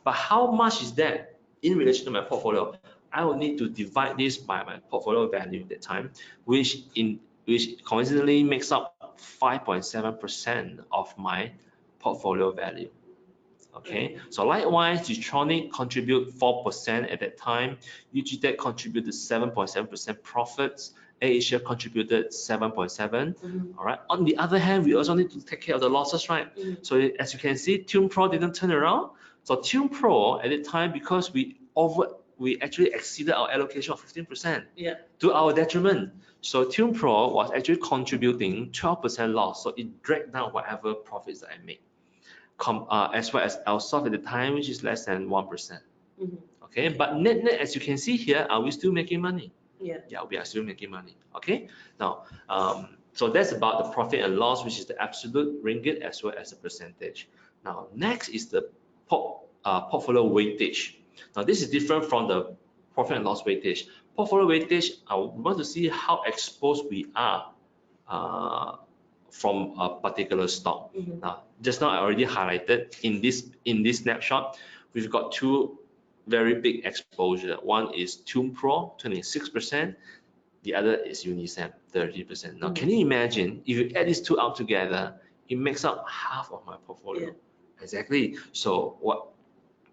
But how much is that in relation to my portfolio? I will need to divide this by my portfolio value at that time, which coincidentally makes up 5.7% of my portfolio value. Okay, so likewise, Getronic contribute 4% at that time. UGTech contributed 7.7% profits. Asia contributed 7.7. All right. On the other hand, we also need to take care of the losses, right? So as you can see, Tune Pro didn't turn around. So Tune Pro at the time, because we actually exceeded our allocation of 15% to our detriment. So Tune Pro was actually contributing 12% loss. So it dragged down whatever profits that I made. As well as Elsoft at the time, which is less than 1%. Okay, but net, as you can see here, are we still making money? Yeah, we are still making money. Okay, now, so that's about the profit and loss, which is the absolute ringgit as well as the percentage. Now, next is the portfolio weightage. Now, this is different from the profit and loss weightage. Portfolio weightage, I want to see how exposed we are from a particular stock. Now, just now I already highlighted in this snapshot, we've got two very big exposure. One is Tune Pro, 26%. The other is Unisem, 30%. Now, can you imagine if you add these two up together, it makes up half of my portfolio. Exactly. So what?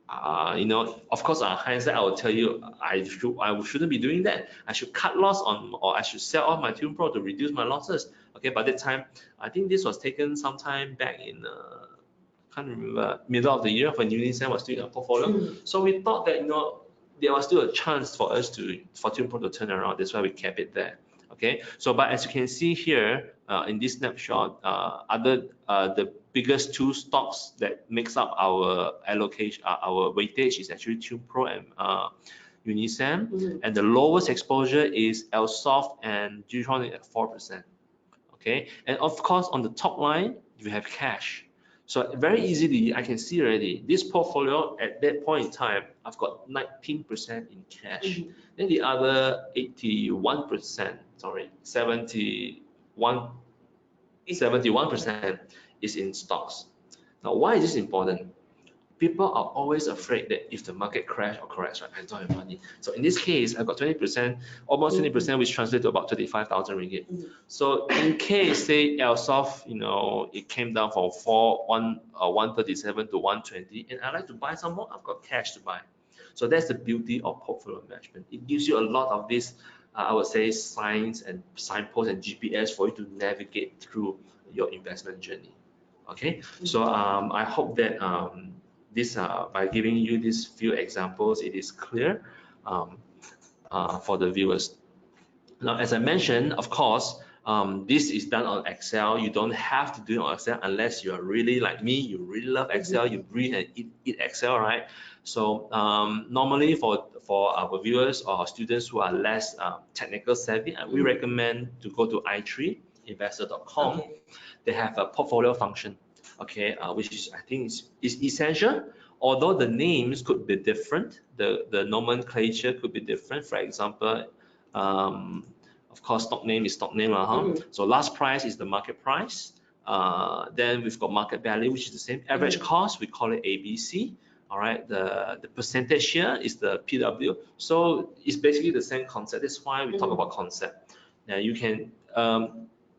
Of course, on hindsight, I will tell you I shouldn't be doing that. I should cut loss on, or I should sell off my Tune Pro to reduce my losses. Okay, but that time, I think this was taken sometime back in, can't remember, middle of the year when Unisem was still in our portfolio. So we thought that there was still a chance for Tune Pro to turn around. That's why we kept it there. Okay, so but as you can see here in this snapshot, the biggest two stocks that makes up our allocation, our weightage is actually Tune Pro and Unisem, and the lowest exposure is Elsoft and Getronic at 4%. Okay, and of course on the top line you have cash. So very easily I can see already this portfolio at that point in time I've got 19% in cash. Then the other 71%, sorry, 71% is in stocks. Now, why is this important? People are always afraid that if the market crash or corrects, right, I don't have money. So in this case, I got 20%, almost 20%, which translates to about 35,000 ringgit. So in case, say, Elsoft, it came down from 137 to 120, and I like to buy some more, I've got cash to buy. So that's the beauty of portfolio management. It gives you a lot of this, I would say, signs and signposts and GPS for you to navigate through your investment journey. Okay, so I hope that by giving you these few examples, it is clear for the viewers. Now, as I mentioned, of course, this is done on Excel. You don't have to do it on Excel unless you're really like me, you really love Excel, you breathe and eat Excel, right? So normally for our viewers or students who are less technical savvy, we recommend to go to i3investor.com. They have a portfolio function, okay, which is, I think is essential. Although the names could be different, the nomenclature could be different. For example, of course, stock name is stock name. So last price is the market price. Then we've got market value, which is the same. Average cost, we call it ABC. All right, the percentage here is the PW. So it's basically the same concept. That's why we talk about concept. Now you can,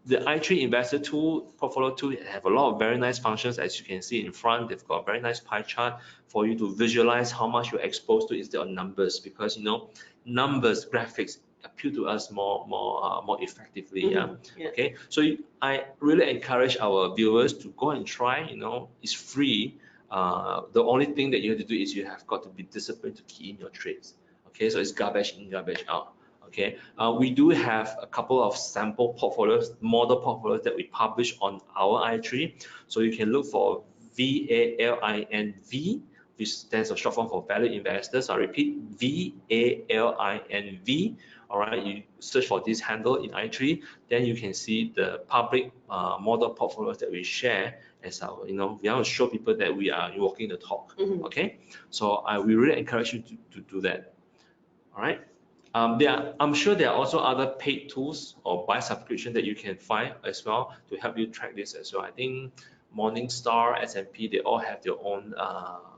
the i3 Investor tool, portfolio tool, have a lot of very nice functions. As you can see in front, they've got a very nice pie chart for you to visualize how much you're exposed to instead of numbers, because numbers, graphics appeal to us more effectively. Okay, so I really encourage our viewers to go and try. It's free. The only thing that you have to do is you have got to be disciplined to key in your trades. Okay, so it's garbage in, garbage out. Okay, we do have a couple of sample portfolios, model portfolios that we publish on our i3. So you can look for VALINV, which stands for short form for value investors. I repeat, VALINV. All right, you search for this handle in i3, then you can see the public model portfolios that we share as our, we want to show people that we are walking the talk. Okay, so we really encourage you to do that. All right. I'm sure there are also other paid tools or buy subscription that you can find as well to help you track this as well. I think Morningstar, S&P, they all have their own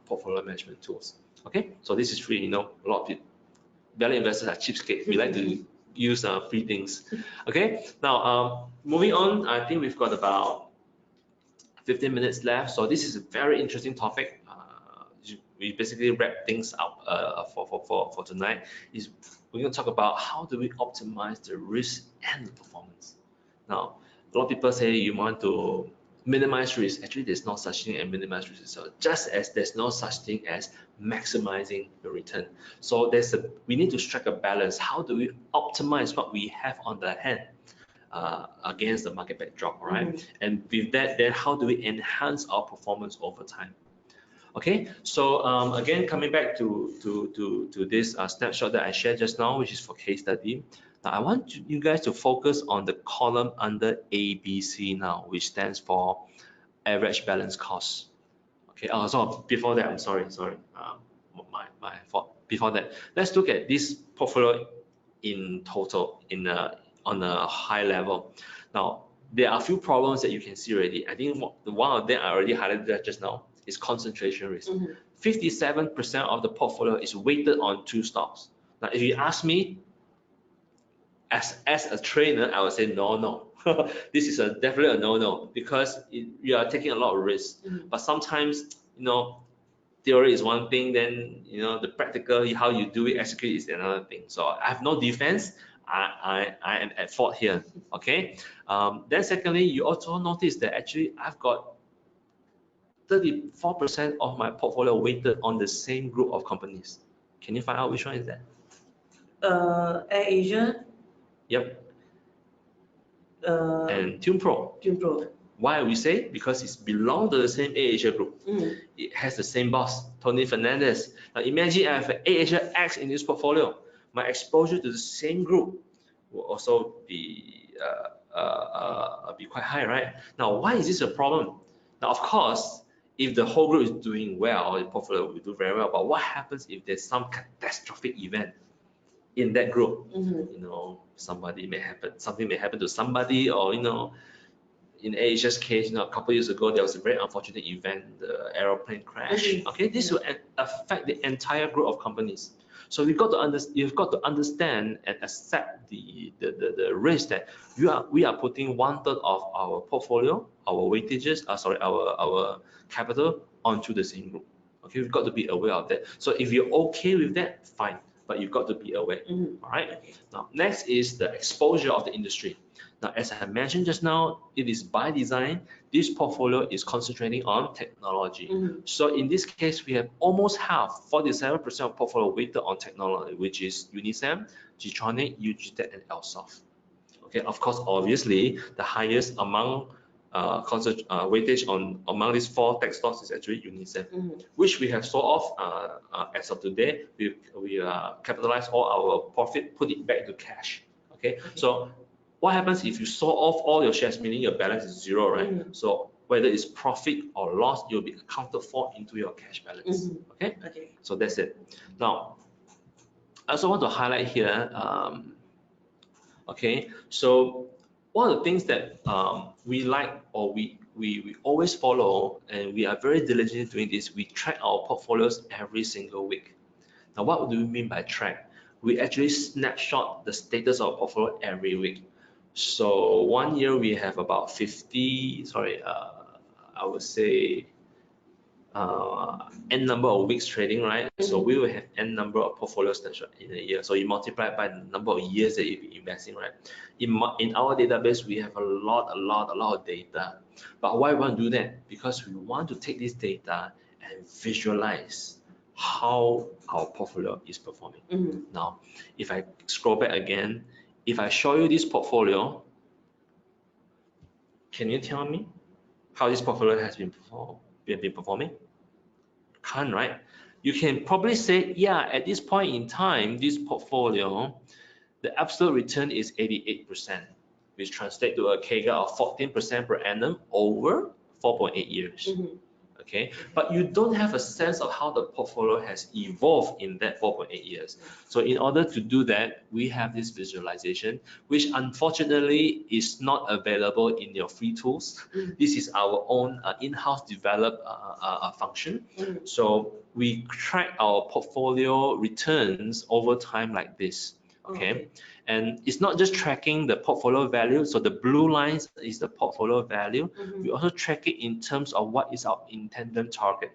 portfolio management tools. Okay, so this is free. A lot of value investors are cheapskates. We like to use free things. Okay, now moving on, I think we've got about 15 minutes left. So this is a very interesting topic. We basically wrap things up for tonight. We're going to talk about how do we optimize the risk and the performance. Now, a lot of people say you want to minimize risk. Actually, there's no such thing as minimize risk. So just as there's no such thing as maximizing the return. So we need to strike a balance. How do we optimize what we have on the hand against the market backdrop, all right? And with that, then how do we enhance our performance over time? Okay, so again, coming back to this snapshot that I shared just now, which is for case study. Now, I want you guys to focus on the column under ABC now, which stands for average balance cost. Okay, so before that, I'm sorry, my fault. Before that, let's look at this portfolio in total on a high level. Now, there are a few problems that you can see already. I think one of them I already highlighted that just now is concentration risk. 57% of the portfolio is weighted on 2 stocks. Now, if you ask me, as a trainer, I would say no. This is definitely a no, because you are taking a lot of risk. But sometimes, theory is one thing, then the practical, how you do it, execute is another thing. So I have no defense. I am at fault here. Okay. Then secondly, you also notice that actually I've got 34% of my portfolio weighted on the same group of companies. Can you find out which one is that? Air Asia. Yep. And TunePro. Why we say? Because it's belong to the same Air Asia group. It has the same boss, Tony Fernandez. Now imagine I have an Air Asia X in this portfolio. My exposure to the same group will also be quite high, right? Now, why is this a problem? Now, of course, if the whole group is doing well, the portfolio will do very well. But what happens if there's some catastrophic event in that group? Something may happen to somebody, or in Asia's case, a couple of years ago, there was a very unfortunate event, the aeroplane crash. Okay, this will affect the entire group of companies. So you've got to understand and accept the risk that we are putting 1/3 of our portfolio, our weightages, our capital onto the same group. Okay, we've got to be aware of that. So if you're okay with that, fine, but you've got to be aware. All right. Now, next is the exposure of the industry. Now, as I mentioned just now, it is by design, this portfolio is concentrating on technology. So in this case, we have almost half, 47% of portfolio weighted on technology, which is Unisem, Getronic, UGTech, and Elsoft. Okay, of course, obviously, the highest among weightage among these 4 tech stocks is actually Unisem, which we have sold off as of today. We capitalize all our profit, put it back to cash. Okay, so what happens if you sold off all your shares, meaning your balance is 0, right? So whether it's profit or loss, it will be accounted for into your cash balance. Okay, so that's it. Now, I also want to highlight here. Okay, so one of the things that we like, or we always follow, and we are very diligent doing this, we track our portfolios every single week. Now, what do we mean by track? We actually snapshot the status of portfolio every week. So 1 year we have about 50, I would say n number of weeks trading, right? So we will have n number of portfolio snapshot in a year. So you multiply it by the number of years that you've been investing, right? In our database, we have a lot of data. But why we want to do that? Because we want to take this data and visualize how our portfolio is performing. Now, if I scroll back again, if I show you this portfolio, can you tell me how this portfolio has been performing? Can't, right? You can probably say, yeah, at this point in time, this portfolio, the absolute return is 88%, which translates to a CAGR of 14% per annum over 4.8 years. Okay, but you don't have a sense of how the portfolio has evolved in that 4.8 years. So in order to do that, we have this visualization, which unfortunately is not available in your free tools. This is our own in-house developed function. So we track our portfolio returns over time like this. Okay, and it's not just tracking the portfolio value. So the blue lines is the portfolio value. We also track it in terms of what is our intended target.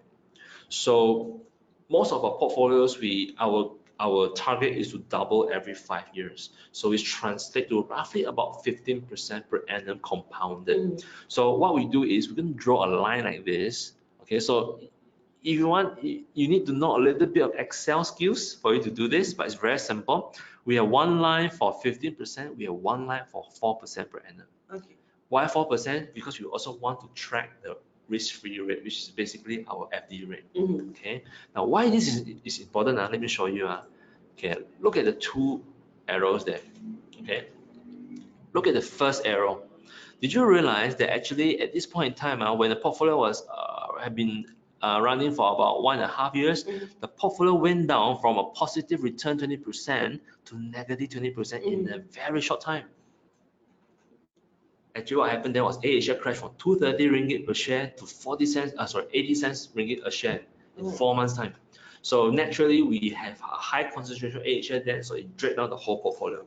So most of our portfolios, our target is to double every 5 years. So it translates to roughly about 15% per annum compounded. So what we do is we're going to draw a line like this. Okay, so if you want, you need to know a little bit of Excel skills for you to do this, but it's very simple. We have one line for 15%, we have one line for 4% per annum. Okay. Why 4%? Because we also want to track the risk-free rate, which is basically our FD rate. Okay. Now, why this is important? Let me show you. Okay, look at the 2 arrows there. Okay. Look at the first arrow. Did you realize that actually at this point in time, when the portfolio had been running for about 1.5 years, the portfolio went down from a positive return 20% to negative 20% in a very short time. Actually, what happened there was Asia crashed from 230 ringgit per share to 80 cents ringgit a share in 4 months' time. So naturally, we have a high concentration of Asia then, so it dragged down the whole portfolio.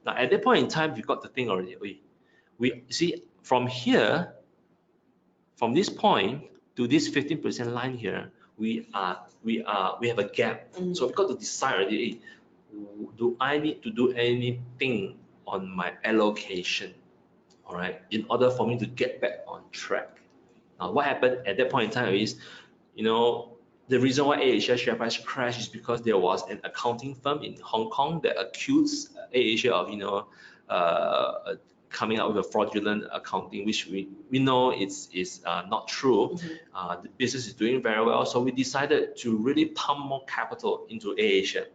Now, at that point in time, you've got to think already. We see from here, from this point to this 15% line here, we have a gap. So we've got to decide already, do I need to do anything on my allocation, all right, in order for me to get back on track? Now, what happened at that point in time is, the reason why AirAsia share price crashed is because there was an accounting firm in Hong Kong that accused AirAsia of, coming out with a fraudulent accounting, which we know is not true. The business is doing very well, so we decided to really pump more capital into AirAsia.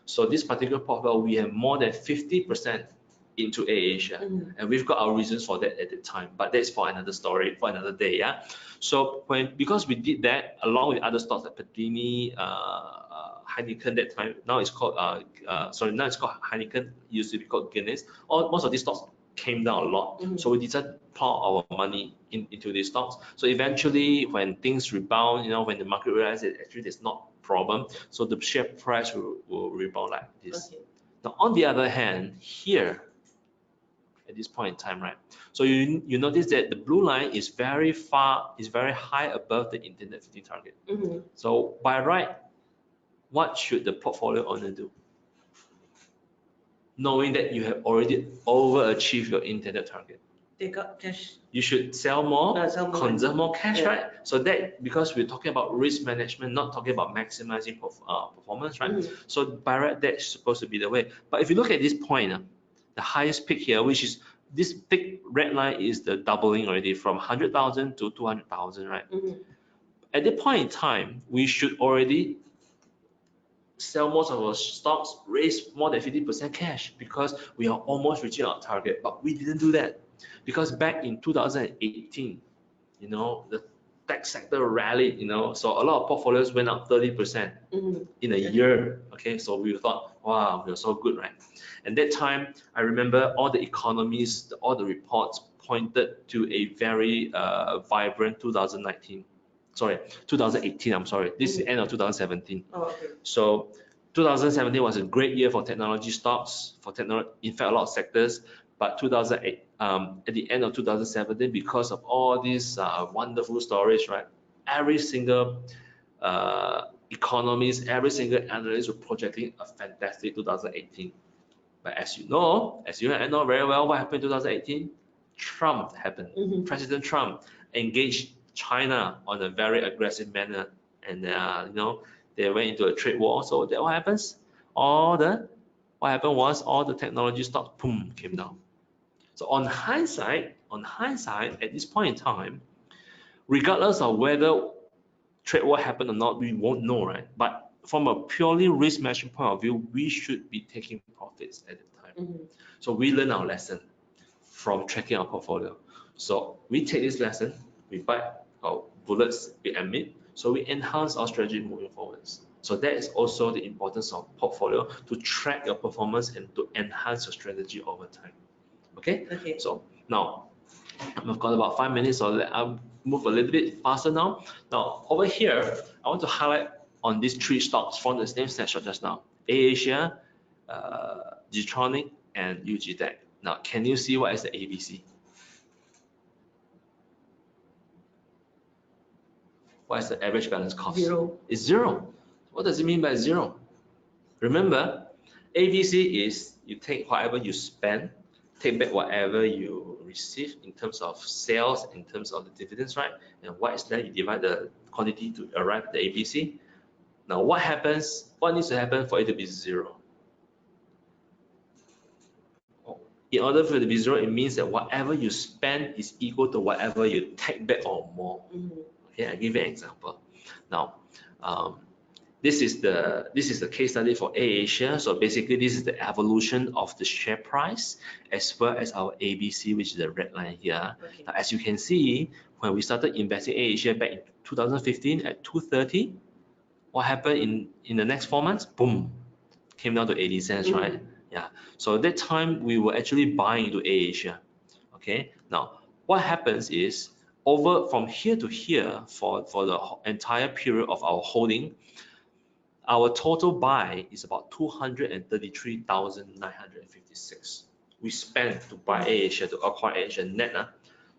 So this particular portfolio, we have more than 50% into AirAsia, and we've got our reasons for that at the time. But that's for another story, for another day. Yeah. So because we did that along with other stocks like Padini, Heineken that time, now it's called now it's called Heineken, used to be called Guinness. Most of these stocks came down a lot. So we decided to pour our money into these stocks. So eventually, when things rebound, you know, when the market realizes actually there's not problem, so the share price will rebound like this. Okay. Now, on the other hand, here at this point in time, right? So you notice that the blue line is very high above the intended 50 target. So by right, what should the portfolio owner do? Knowing that you have already overachieved your intended target. Take out cash. You should sell more, conserve more cash, Yeah. right? So that, because we're talking about risk management, not talking about maximizing performance, right? So by right, that's supposed to be the way. But if you look at this point, the highest peak here, which is this big red line, is the doubling already from 100,000 to 200,000, right? At that point in time, we should already sell most of our stocks, raise more than 50% cash, because we are almost reaching our target. But we didn't do that because back in 2018, you know, the tech sector rallied, you know, so a lot of portfolios went up 30% in a year. Okay, so we thought, wow, we're so good, right? And that time, I remember all the economists, all the reports pointed to a very vibrant 2018. I'm sorry. This is the end of 2017. Oh, okay. So 2017 was a great year for technology stocks, in fact, a lot of sectors. But 2008, at the end of 2017, because of all these wonderful stories, right? Every single economist, every single analyst were projecting a fantastic 2018. But as you know very well, what happened in 2018? Trump happened. President Trump engaged China on a very aggressive manner, and you know, they went into a trade war. So that what happens? What happened was all the technology stocks, boom, came down. So on hindsight, at this point in time, regardless of whether trade war happened or not, we won't know, right? But from a purely risk management point of view, we should be taking profits at the time. So we learn our lesson from tracking our portfolio. So we take this lesson, we buy our bullets, we admit, so we enhance our strategy moving forwards. So that is also the importance of portfolio, to track your performance and to enhance your strategy over time. Okay? So now I've got about 5 minutes, so I'll move a little bit faster now. Now over here, I want to highlight on these 3 stocks from the same snapshot just now: AirAsia, Getronic, and UG Tech. Now, can you see what is the ABC? What is the average balance cost? 0. It's 0. What does it mean by 0? Remember, ABC is you take whatever you spend, take back whatever you receive in terms of sales, in terms of the dividends, right? And what is that? You divide the quantity to arrive at the ABC. Now, what needs to happen for it to be 0? In order for it to be 0, it means that whatever you spend is equal to whatever you take back or more. Okay, I'll give you an example. Now, this is the case study for AirAsia. So basically, this is the evolution of the share price as well as our ABC, which is the red line here. Now, as you can see, when we started investing in AirAsia back in 2015 at 230, what happened in the next 4 months? Boom, came down to 80 cents, right? Yeah. So at that time, we were actually buying into AirAsia. Okay. Now, what happens is, over from here to here, for the entire period of our holding, our total buy is about 233,956. We spent to buy AirAsia, to acquire AirAsia net.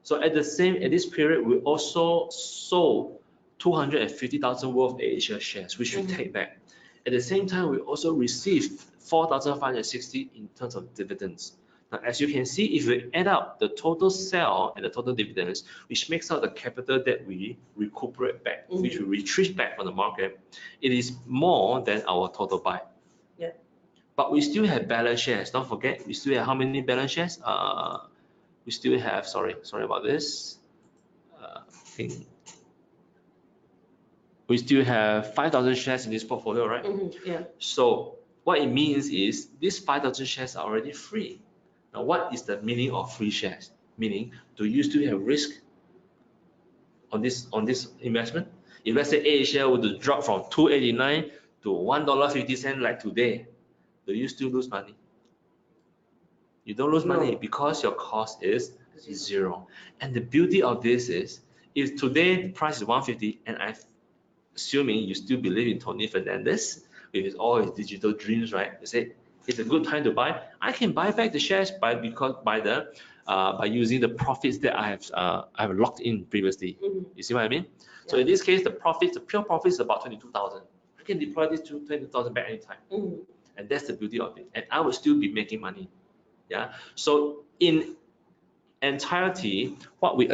So at this period, we also sold 250,000 worth of AirAsia shares, which we take back. At the same time, we also received 4,560 in terms of dividends. Now, as you can see, if we add up the total sale and the total dividends, which makes out the capital that we recuperate back, which we retrieve back from the market, it is more than our total buy. Yeah. But we still have balance shares. Don't forget, we still have how many balance shares? We still have, sorry about this. We still have 5,000 shares in this portfolio, right? Yeah. So what it means is these 5,000 shares are already free. Now, what is the meaning of free shares? Meaning, do you still have risk on this investment? If let's say AirAsia were to drop from 289 to $1.50 like today, do you still lose money? You don't lose money No. because your cost is zero. And the beauty of this is, if today the price is 150 and I'm assuming you still believe in Tony Fernandez with all his digital dreams, right? You say it's a good time to buy. I can buy back the shares by using the profits that I have locked in previously. You see what I mean? So in this case, the pure profit is about 22,000. I can deploy this to 20,000 back anytime. And that's the beauty of it. And I will still be making money. Yeah. So in entirety, what we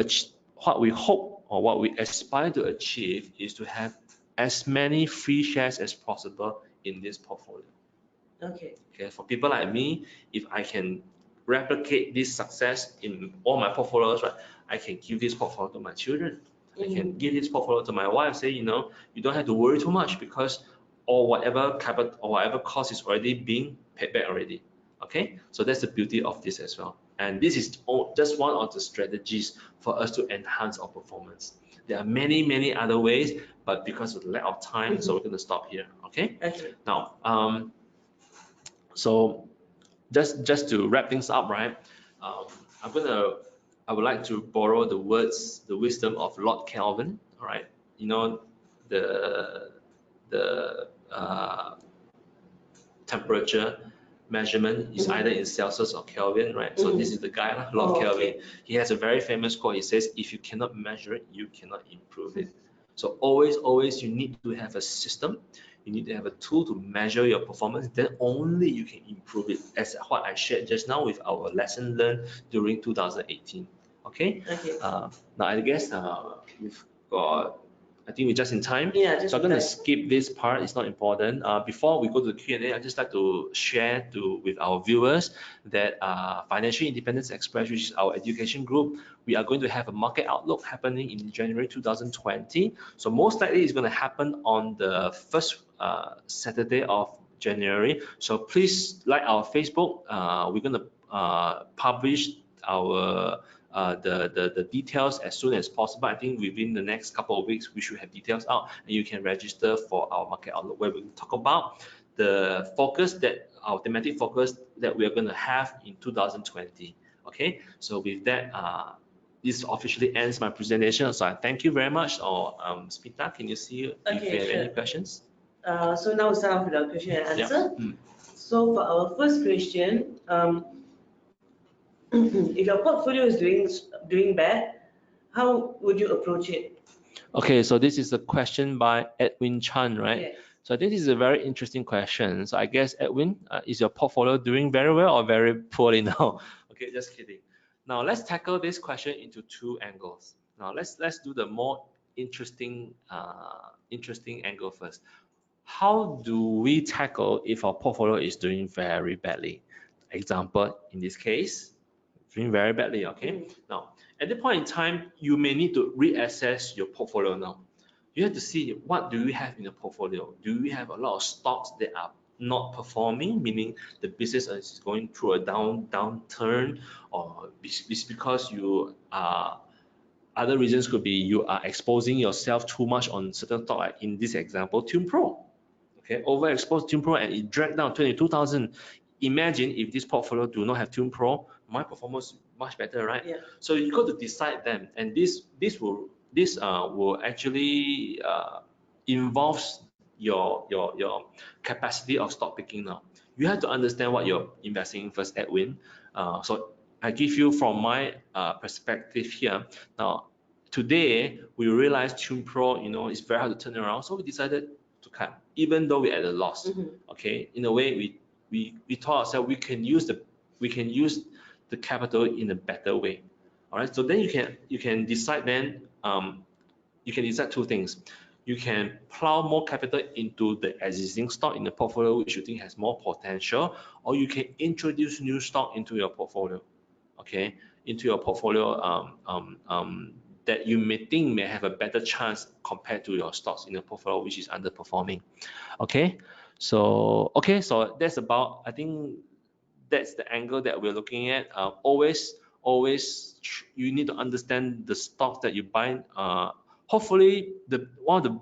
hope or what we aspire to achieve is to have as many free shares as possible in this portfolio. Okay. Okay. For people like me, if I can replicate this success in all my portfolios, right, I can give this portfolio to my children. I can give this portfolio to my wife. Say, you don't have to worry too much because or whatever capital or whatever cost is already being paid back already. Okay, so that's the beauty of this as well. And this is just one of the strategies for us to enhance our performance. There are many, many other ways, but because of the lack of time, so we're going to stop here. Okay. Okay. Now, so just to wrap things up, right? Um, I would like to borrow the wisdom of Lord Kelvin. All right, the temperature measurement is either in Celsius or Kelvin, right? So this is the guy, Lord Kelvin. He has a very famous quote. He says, "If you cannot measure it, you cannot improve it." So always, you need to have a system. You need to have a tool to measure your performance. Then only you can improve it. As what I shared just now with our lesson learned during 2018. Okay. Now I guess we've got. I think we're just in time. Yeah, so I'm going to skip this part. It's not important. Before we go to the Q&A, I'd just like to share with our viewers that Financial Independence Express, which is our education group, we are going to have a market outlook happening in January 2020. So most likely it's going to happen on the first Saturday of January. So please like our Facebook. We're going to publish our the details as soon as possible. I think within the next couple of weeks, we should have details out, and you can register for our market outlook where we talk about the our thematic focus that we are going to have in 2020. Okay, so with that, this officially ends my presentation. So I thank you very much. Or Smita, can you see if you have any questions? So now we start off with our question and answer. So for our first question, if your portfolio is doing bad, how would you approach it? Okay, so this is a question by Edwin Chan, right? Yes. So this is a very interesting question. So I guess, Edwin, is your portfolio doing very well or very poorly now? Okay, just kidding. Now let's tackle this question into two angles. Now let's do the more interesting angle first. How do we tackle if our portfolio is doing very badly? Example, in this case, doing very badly, okay? Now, at the point in time, you may need to reassess your portfolio now. You have to see what do you have in the portfolio. Do you have a lot of stocks that are not performing, meaning the business is going through a downturn, or it's because you are other reasons could be you are exposing yourself too much on certain stock, like in this example, Tune Pro. Okay, overexposed Tune Pro and it dragged down 22,000. Imagine if this portfolio do not have Tune Pro, my performance much better, right? Yeah. So you got to decide them, and this will actually involves your capacity of stock picking now. You have to understand what you're investing in first, Edwin. So I give you from my perspective here. Now, today we realized Tune Pro, it's very hard to turn around, so we decided to cut, even though we're at a loss. Okay, in a way, we told ourselves we can use the capital in a better way. All right, so then you can decide then. You can decide two things. You can plow more capital into the existing stock in the portfolio which you think has more potential, or you can introduce new stock into your portfolio. Okay, into your portfolio that you may think may have a better chance compared to your stocks in the portfolio which is underperforming. Okay, so that's about, I think that's the angle that we're looking at. Always you need to understand the stocks that you buy. Hopefully one of the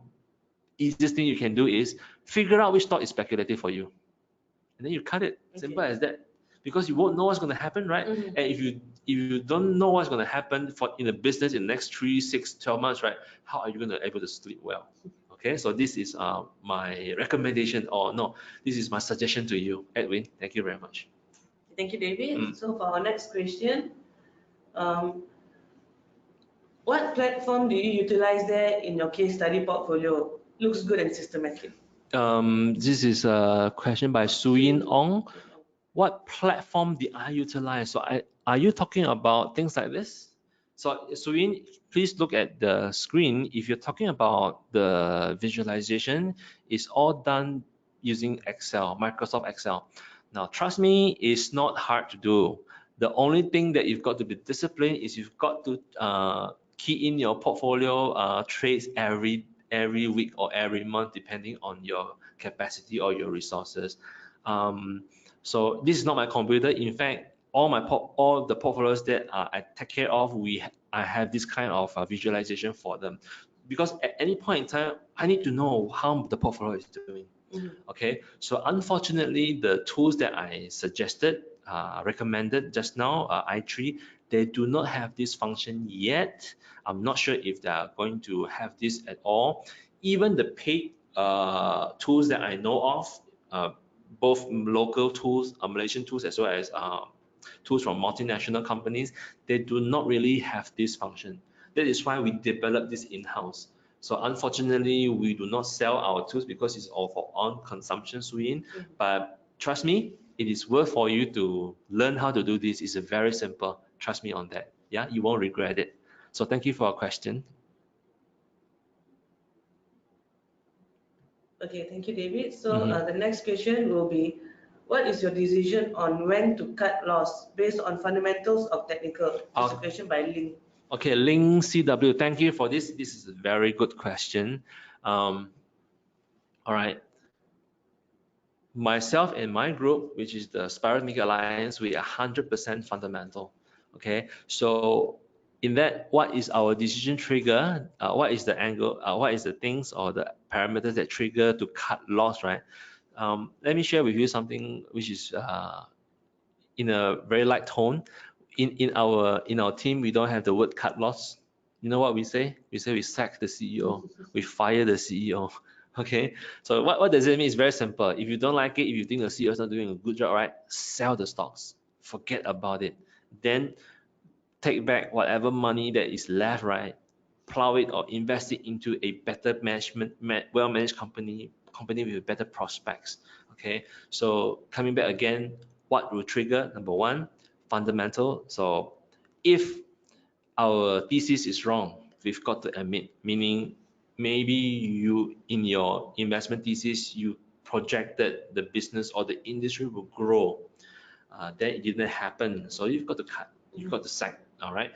easiest thing you can do is figure out which stock is speculative for you, and then you cut it. Simple as that. because you won't know what's going to happen, right? And if you don't know what's going to happen in the business in the next 3, 6, 12 months, right? How are you going to able to sleep well? Okay, so this is my recommendation, or no, this is my suggestion to you, Edwin. Thank you very much. Thank you, David. So for our next question, what platform do you utilize there in your case study portfolio? Looks good and systematic. This is a question by Suyin Ong. What platform did I utilize? So are you talking about things like this? So Suyin, please look at the screen. If you're talking about the visualization, it's all done using Excel, Microsoft Excel. Now, trust me, it's not hard to do. The only thing that you've got to be disciplined is you've got to key in your portfolio trades every week or every month, depending on your capacity or your resources. So this is not my computer. In fact, all the portfolios that I take care of, I have this kind of visualization for them, because at any point in time, I need to know how the portfolio is doing. Okay, so unfortunately, the tools that I suggested, recommended just now, i3, they do not have this function yet. I'm not sure if they are going to have this at all. Even the paid tools that I know of, both local tools, Malaysian tools, as well as tools from multinational companies, they do not really have this function. That is why we developed this in-house. So unfortunately, we do not sell our tools because it's all for own consumption, Suyin. But trust me, it is worth for you to learn how to do this. It's very simple. Trust me on that. Yeah, you won't regret it. So thank you for your question. Okay, thank you, David. So the next question will be, what is your decision on when to cut loss based on fundamentals of technical? This is a question by Ling. Okay, Ling CW, thank you for this. This is a very good question. All right. Myself and my group, which is the Spiral Maker Alliance, we are 100% fundamental. Okay, so in that, what is our decision trigger? What is the angle? What is the things or the parameters that trigger to cut loss, right? Let me share with you something which is in a very light tone. In our team, we don't have the word cut loss. You know what we say? We say we sack the CEO, we fire the CEO. Okay, so what does it mean? It's very simple. If you don't like it, if you think the CEO is not doing a good job, right, sell the stocks, forget about it. Then take back whatever money that is left, right, plow it or invest it into a better well-managed company with better prospects. Okay, so coming back again, what will trigger? Number one, fundamental. So if our thesis is wrong, we've got to admit, meaning maybe you, in your investment thesis, you projected the business or the industry will grow. Then it didn't happen. So you've got to cut, you've got to sack. All right.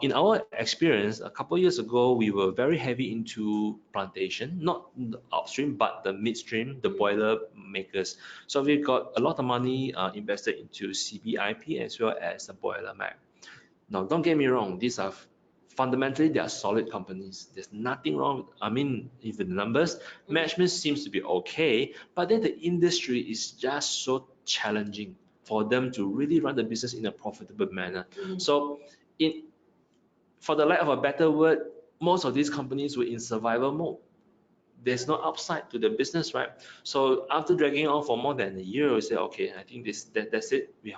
In our experience, a couple of years ago, we were very heavy into plantation, not the upstream, but the midstream, the boiler makers. So we've got a lot of money invested into CBIP as well as the boiler mac. Now, don't get me wrong, these are fundamentally, they are solid companies. There's nothing wrong. I mean, even the numbers, management seems to be okay, but then the industry is just so challenging for them to really run the business in a profitable manner. So, for the lack of a better word, most of these companies were in survival mode. There's no upside to the business, right? So after dragging on for more than a year, we say, okay, I think that's it. We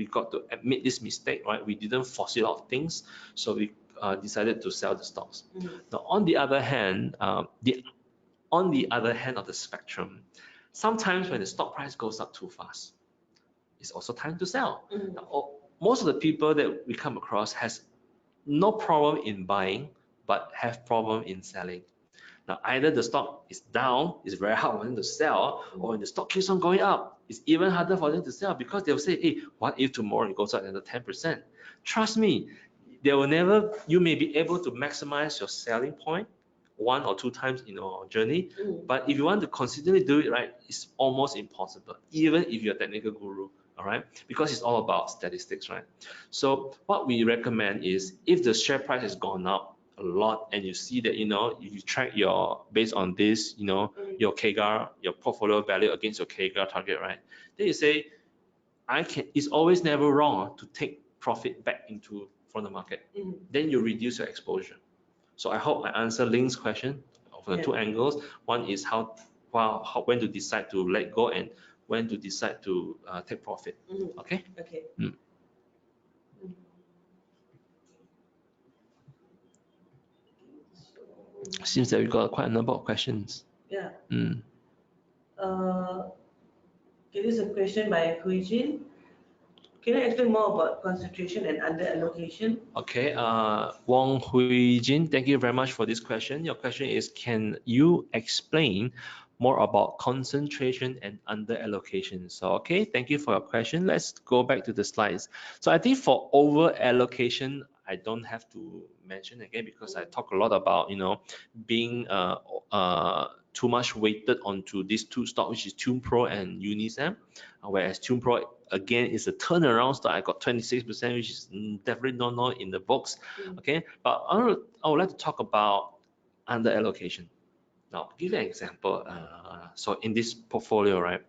got to admit this mistake, right? We didn't foresee a lot of things, so we decided to sell the stocks. Now, on the other hand, on the other hand of the spectrum, sometimes when the stock price goes up too fast, it's also time to sell. Now, most of the people that we come across has no problem in buying, but have problem in selling. Now, either the stock is down, it's very hard for them to sell, or when the stock keeps on going up, it's even harder for them to sell, because they'll say, hey, what if tomorrow it goes up another 10%? Trust me, you may be able to maximize your selling point 1 or 2 times in your journey, but if you want to consistently do it right, it's almost impossible, even if you're a technical guru. All right, because it's all about statistics, right? So what we recommend is, if the share price has gone up a lot and you see that, if you track based on this, your CAGR, your portfolio value against your CAGR target, right? Then you say, it's always never wrong to take profit back from the market. Then you reduce your exposure. So I hope I answer Link's question from the two angles. One is when to decide to let go and when to decide to take profit. Okay. Okay. Seems that we got quite a number of questions. Yeah. Okay, this is a question by Hui Jin. Can you explain more about concentration and under allocation? Okay, Wong Hui Jin, thank you very much for this question. Your question is, can you explain more about concentration and under allocation? So, okay, thank you for your question. Let's go back to the slides. So I think for over allocation, I don't have to mention again because I talk a lot about, being too much weighted onto these two stocks, which is TunePro and Unisem, whereas TunePro again is a turnaround stock. I got 26%, which is definitely not in the books. Okay, but I would like to talk about under allocation. Now, give you an example. So in this portfolio, right?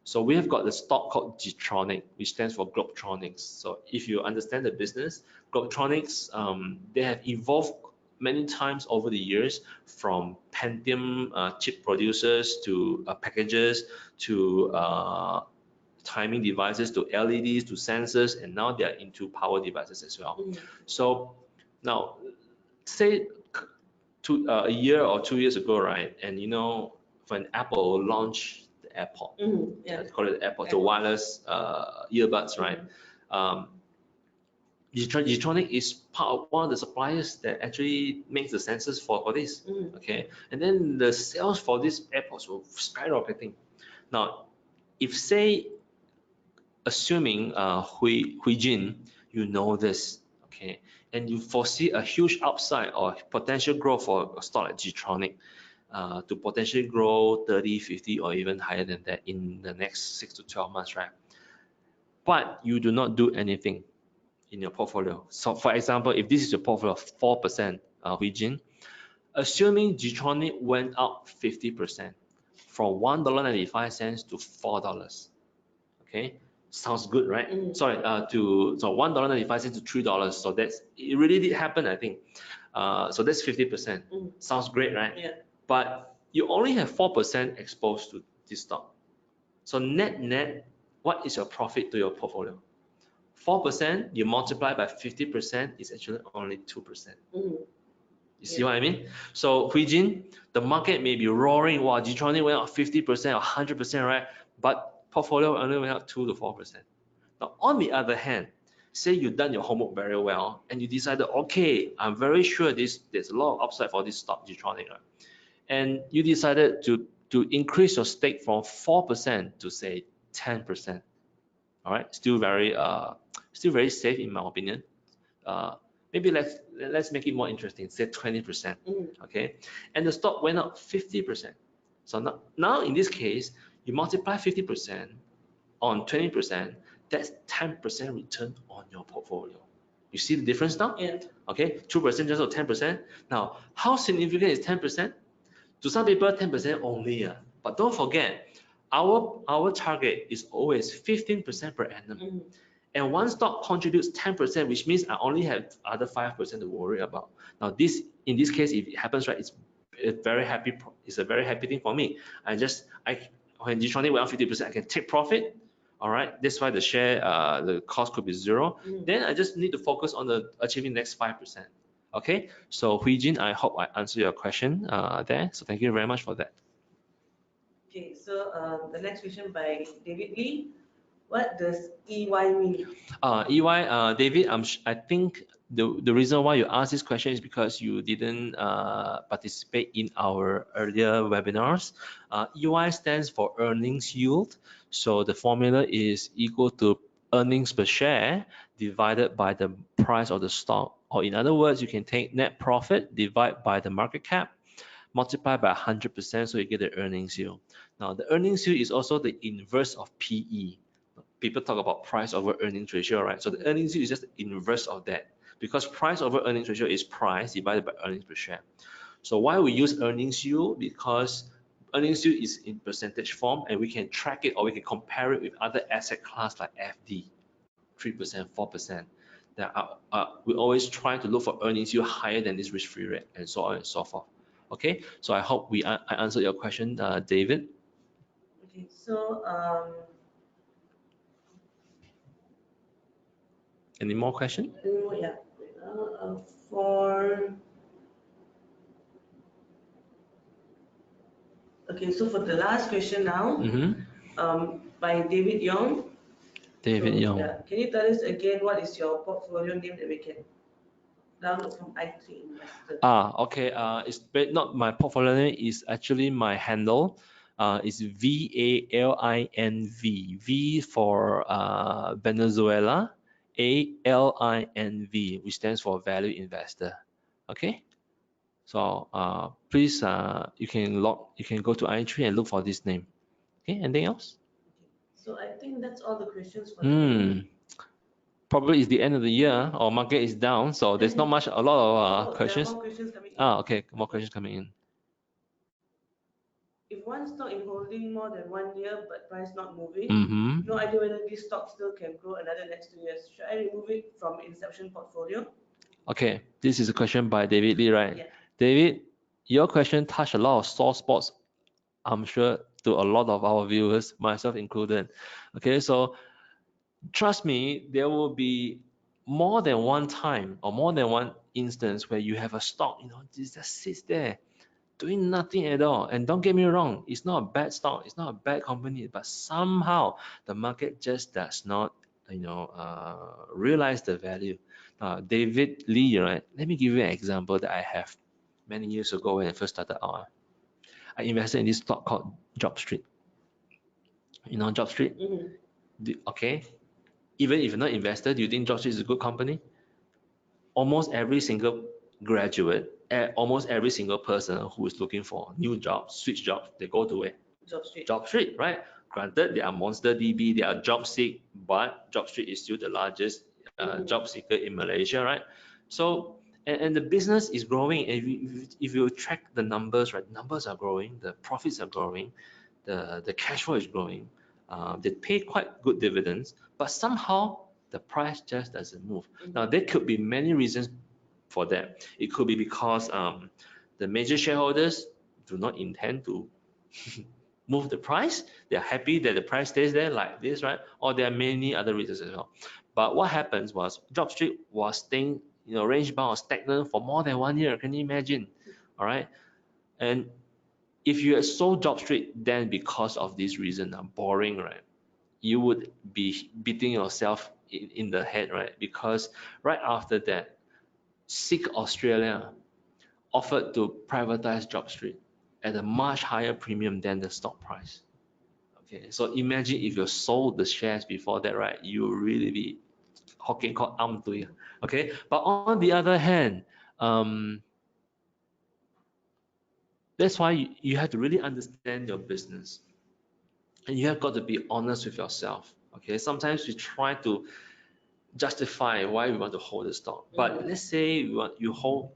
So we have got the stock called Getronic, which stands for Globetronics. So if you understand the business, Globetronics, they have evolved many times over the years, from Pentium chip producers to packages to timing devices to LEDs to sensors, and now they are into power devices as well. So now, say a year or 2 years ago, right? And when Apple launched the AirPod, call it AirPod, the wireless earbuds, right? Getronic is part of one of the suppliers that actually makes the sensors for this. Okay, and then the sales for these AirPods were skyrocketing. Now, if say, assuming Hui Jin, you know this, okay, and you foresee a huge upside or potential growth for a stock like Getronic, to potentially grow 30, 50, or even higher than that in the next 6 to 12 months, right? But you do not do anything in your portfolio. So for example, if this is your portfolio of 4%, Hui Jin, assuming Getronic went up 50% from $1.95 to $4, okay, sounds good, right? Sorry, so $1.95 to $3. So it really did happen, I think. So that's 50%. Sounds great, right? Yeah. But you only have 4% exposed to this stock. So net, what is your profit to your portfolio? 4%, you multiply by 50% is actually only 2%. You see what I mean? So Hui Jin, the market may be roaring, wow, Getronic went up 50% or 100%, right? But portfolio only went up 2 to 4%. Now, on the other hand, say you've done your homework very well and you decided, okay, I'm very sure there's a lot of upside for this stock, Getronic, right? And you decided to increase your stake from 4% to say 10%. All right, still very safe in my opinion. Maybe let's make it more interesting. Say 20%. Okay, and the stock went up 50%. So now in this case, you multiply 50% on 20%. That's 10% return on your portfolio. You see the difference now? Yeah. Okay, 2% just or 10%. Now, how significant is 10%? To some people, 10% only. But don't forget, our target is always 15% per annum. And one stock contributes 10%, which means I only have other 5% to worry about. Now, in this case, if it happens, right, it's a very happy thing for me. When Getronic went up 50%, I can take profit. All right, that's why the cost could be 0. Then I just need to focus on achieving the next 5%. Okay, so Hui Jin, I hope I answered your question there. So thank you very much for that. Okay, so the next question by David Lee. What does EY mean? EY, David, I think the reason why you asked this question is because you didn't participate in our earlier webinars. EY stands for earnings yield. So the formula is equal to earnings per share divided by the price of the stock. Or in other words, you can take net profit divided by the market cap, multiply by 100%, so you get the earnings yield. Now, the earnings yield is also the inverse of PE. People talk about price over earnings ratio, right? So the earnings yield is just the inverse of that, because price over earnings ratio is price divided by earnings per share. So why we use earnings yield? Because earnings yield is in percentage form, and we can track it or we can compare it with other asset class like FD, 3%, 4%. We always try to look for earnings yield higher than this risk-free rate, and so on and so forth. Okay, so I hope I answered your question, David. Okay, so any more question? Yeah. For okay, so for the last question now, by David Young. David Young. Yeah, can you tell us again what is your portfolio name that we can download from i3 Investor? Okay. It's not my portfolio name. Is actually my handle. It's VALINV. V for Venezuela. ALINV, which stands for Value Investor. Okay. So please, you can go to i3 and look for this name. Okay. Anything else? So I think that's all the questions for today. Probably it's the end of the year, or market is down, so there's not a lot of questions. There are more questions coming in. Okay, more questions coming in. If one stock is holding more than 1 year but price not moving, no idea whether this stock still can grow another next 2 years. Should I remove it from inception portfolio? Okay, this is a question by David Lee, right? Yeah. David, your question touched a lot of sore spots, I'm sure, to a lot of our viewers, myself included. Okay, so trust me, there will be more than one time or more than one instance where you have a stock, this just sits there doing nothing at all. And don't get me wrong, it's not a bad stock, it's not a bad company, but somehow the market just does not, realize the value. David Lee, right? Let me give you an example that I have many years ago when I first started out. I invested in this stock called Job Street. You know Job Street? Okay. Even if you're not invested, do you think Job Street is a good company? Almost every single graduate, almost every single person who is looking for new jobs, switch jobs, they go to where? Job Street. Job Street, right? Granted, they are monster DB, they are job seek, but Job Street is still the largest job seeker in Malaysia, right? So, and the business is growing. If you track the numbers, right? Numbers are growing, the profits are growing, the cash flow is growing. They pay quite good dividends, but somehow the price just doesn't move. Now, there could be many reasons for that. It could be because the major shareholders do not intend to move the price. They're happy that the price stays there like this, right? Or there are many other reasons as well. But what happens was Job Street was staying, range bound or stagnant for more than 1 year. Can you imagine? All right. And if you had sold Job Street then because of this reason, boring, right? You would be beating yourself in the head, right? Because right after that, SICK Australia offered to privatize Job Street at a much higher premium than the stock price. Okay, so imagine if you sold the shares before that, right? You will really be Hokkien called to you. Okay, but on the other hand, that's why you have to really understand your business, and you have got to be honest with yourself. Okay, sometimes we try to justify why we want to hold the stock, but let's say you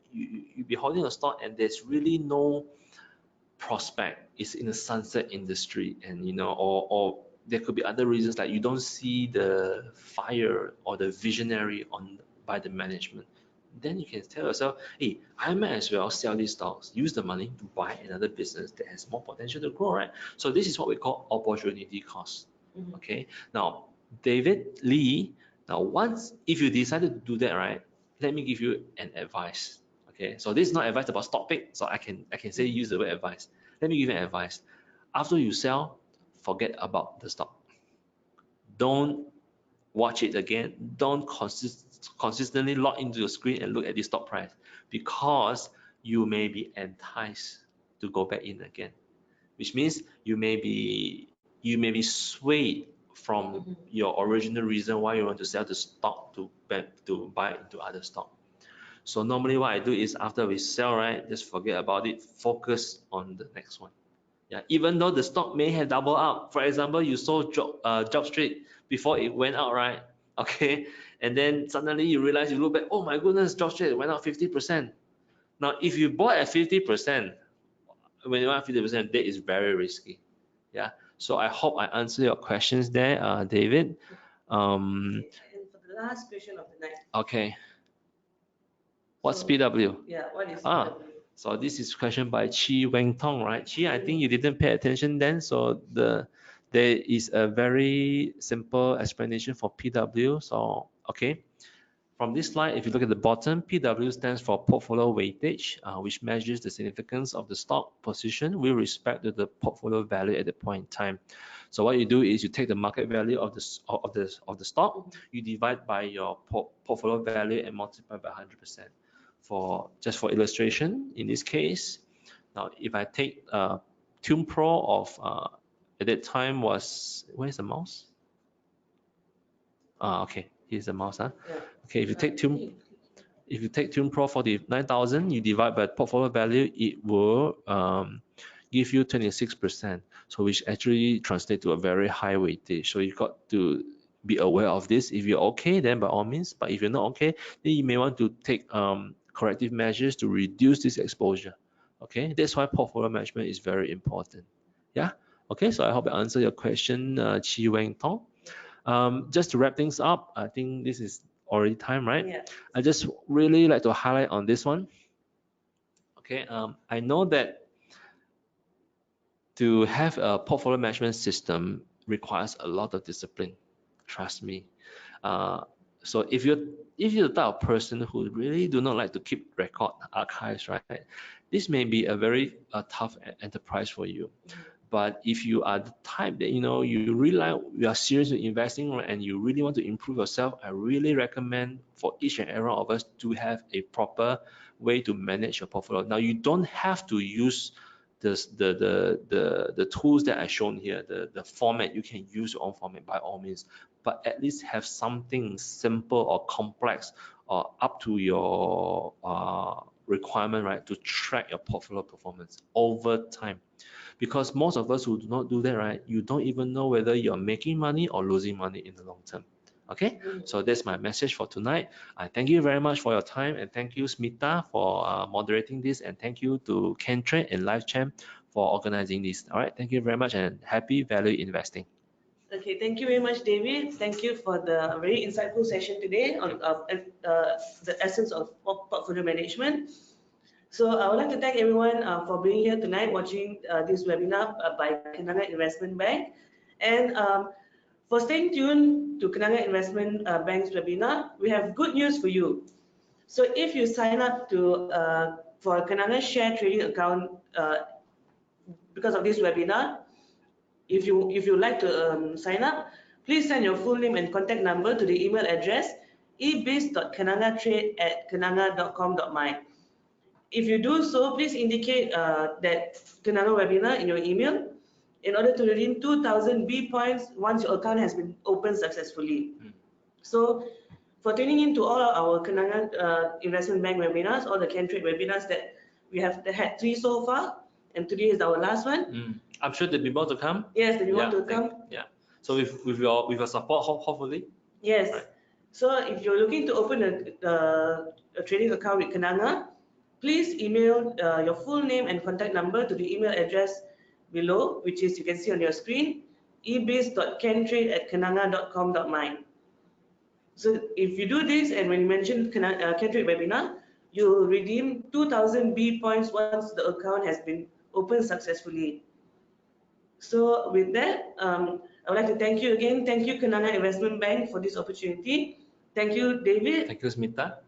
be holding a stock and there's really no prospect, is in the sunset industry, and or there could be other reasons, like you don't see the fire or the visionary by the management. Then you can tell yourself, hey, I might as well sell these stocks, use the money to buy another business that has more potential to grow, right? So this is what we call opportunity cost. Okay, now David Lee, if you decided to do that, right, let me give you an advice. Okay, so this is not advice about stock pick, so I can say use the word advice. Let me give you an advice. After you sell, forget about the stock. Don't watch it again. Don't consistently log into your screen and look at the stock price, because you may be enticed to go back in again, which means you may be swayed from your original reason why you want to sell the stock to buy into other stock. So normally what I do is, after we sell, right, just forget about it, focus on the next one. Yeah, even though the stock may have doubled up. For example, you sold Job Street before it went out, right? Okay, and then suddenly you realize, you look back, oh my goodness, Job Street went up 50%. Now, if you bought at 50%, when you want 50% debt is very risky. Yeah. So I hope I answer your questions there, David. And for the last question of the night. Okay. What's So, PW? Yeah, what is Ah, PW? so this is question by Chi Weng Tong, right? Chi, I think you didn't pay attention then. So there is a very simple explanation for PW. So okay, from this slide, if you look at the bottom, PW stands for portfolio weightage, which measures the significance of the stock position with respect to the portfolio value at the point in time. So what you do is you take the market value of the stock, you divide by your portfolio value and multiply by 100%. Just for illustration, in this case, now if I take Tune Pro of at that time was, where's the mouse? Okay, here's the mouse. Yeah. Okay, if you take Tune Pro 49,000, you divide by portfolio value, it will give you 26%. So which actually translates to a very high weightage. So you got to be aware of this. If you're okay, then by all means. But if you're not okay, then you may want to take corrective measures to reduce this exposure. Okay, that's why portfolio management is very important. Yeah. Okay, so I hope I answered your question, Chi Weng Tong. Just to wrap things up, I think this is already time, right? Yeah. I just really like to highlight on this one. Okay, I know that to have a portfolio management system requires a lot of discipline. Trust me. So if you're the type of person who really do not like to keep record archives, right? This may be a very tough enterprise for you. But if you are the type that you really you are serious in investing, right, and you really want to improve yourself, I really recommend for each and every one of us to have a proper way to manage your portfolio. Now you don't have to use the tools that I shown here, the format. You can use your own format by all means, but at least have something simple or complex or up to your requirement, right, to track your portfolio performance over time. Because most of us who do not do that, right, you don't even know whether you're making money or losing money in the long term. Okay, so that's my message for tonight. I thank you very much for your time, and thank you, Smita, for moderating this, and thank you to KenTrade and LifeChamp for organizing this. All right, thank you very much, and happy value investing. Okay, thank you very much, David. Thank you for the very insightful session today on the essence of portfolio management. So I would like to thank everyone for being here tonight, watching this webinar by Kenanga Investment Bank. And for staying tuned to Kenanga Investment Bank's webinar, we have good news for you. So if you sign up for a Kenanga share trading account because of this webinar, if you like to sign up, please send your full name and contact number to the email address ebiz.kenangatrade@kenanga.com.my. If you do so, please indicate that Kenanga webinar in your email in order to redeem 2,000 B points once your account has been opened successfully. So for tuning in to all of our Kenanga Investment Bank webinars, all the KenTrade webinars that we have had 3 so far, and today is our last one. I'm sure there'll be more to come. Yes, there'll be more to come. Yeah. So with your support, hopefully. Yes. Right. So if you're looking to open a trading account with Kenanga, please email your full name and contact number to the email address below, which is you can see on your screen, ebiz.kentrade@kenanga.com.my. So if you do this and when you mention KenTrade webinar, you will redeem 2,000 B points once the account has been opened successfully. So with that, I would like to thank you again. Thank you, Kenanga Investment Bank, for this opportunity. Thank you, David. Thank you, Smita.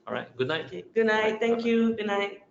All right. Good night. Okay. Good night. Thank you. Good night.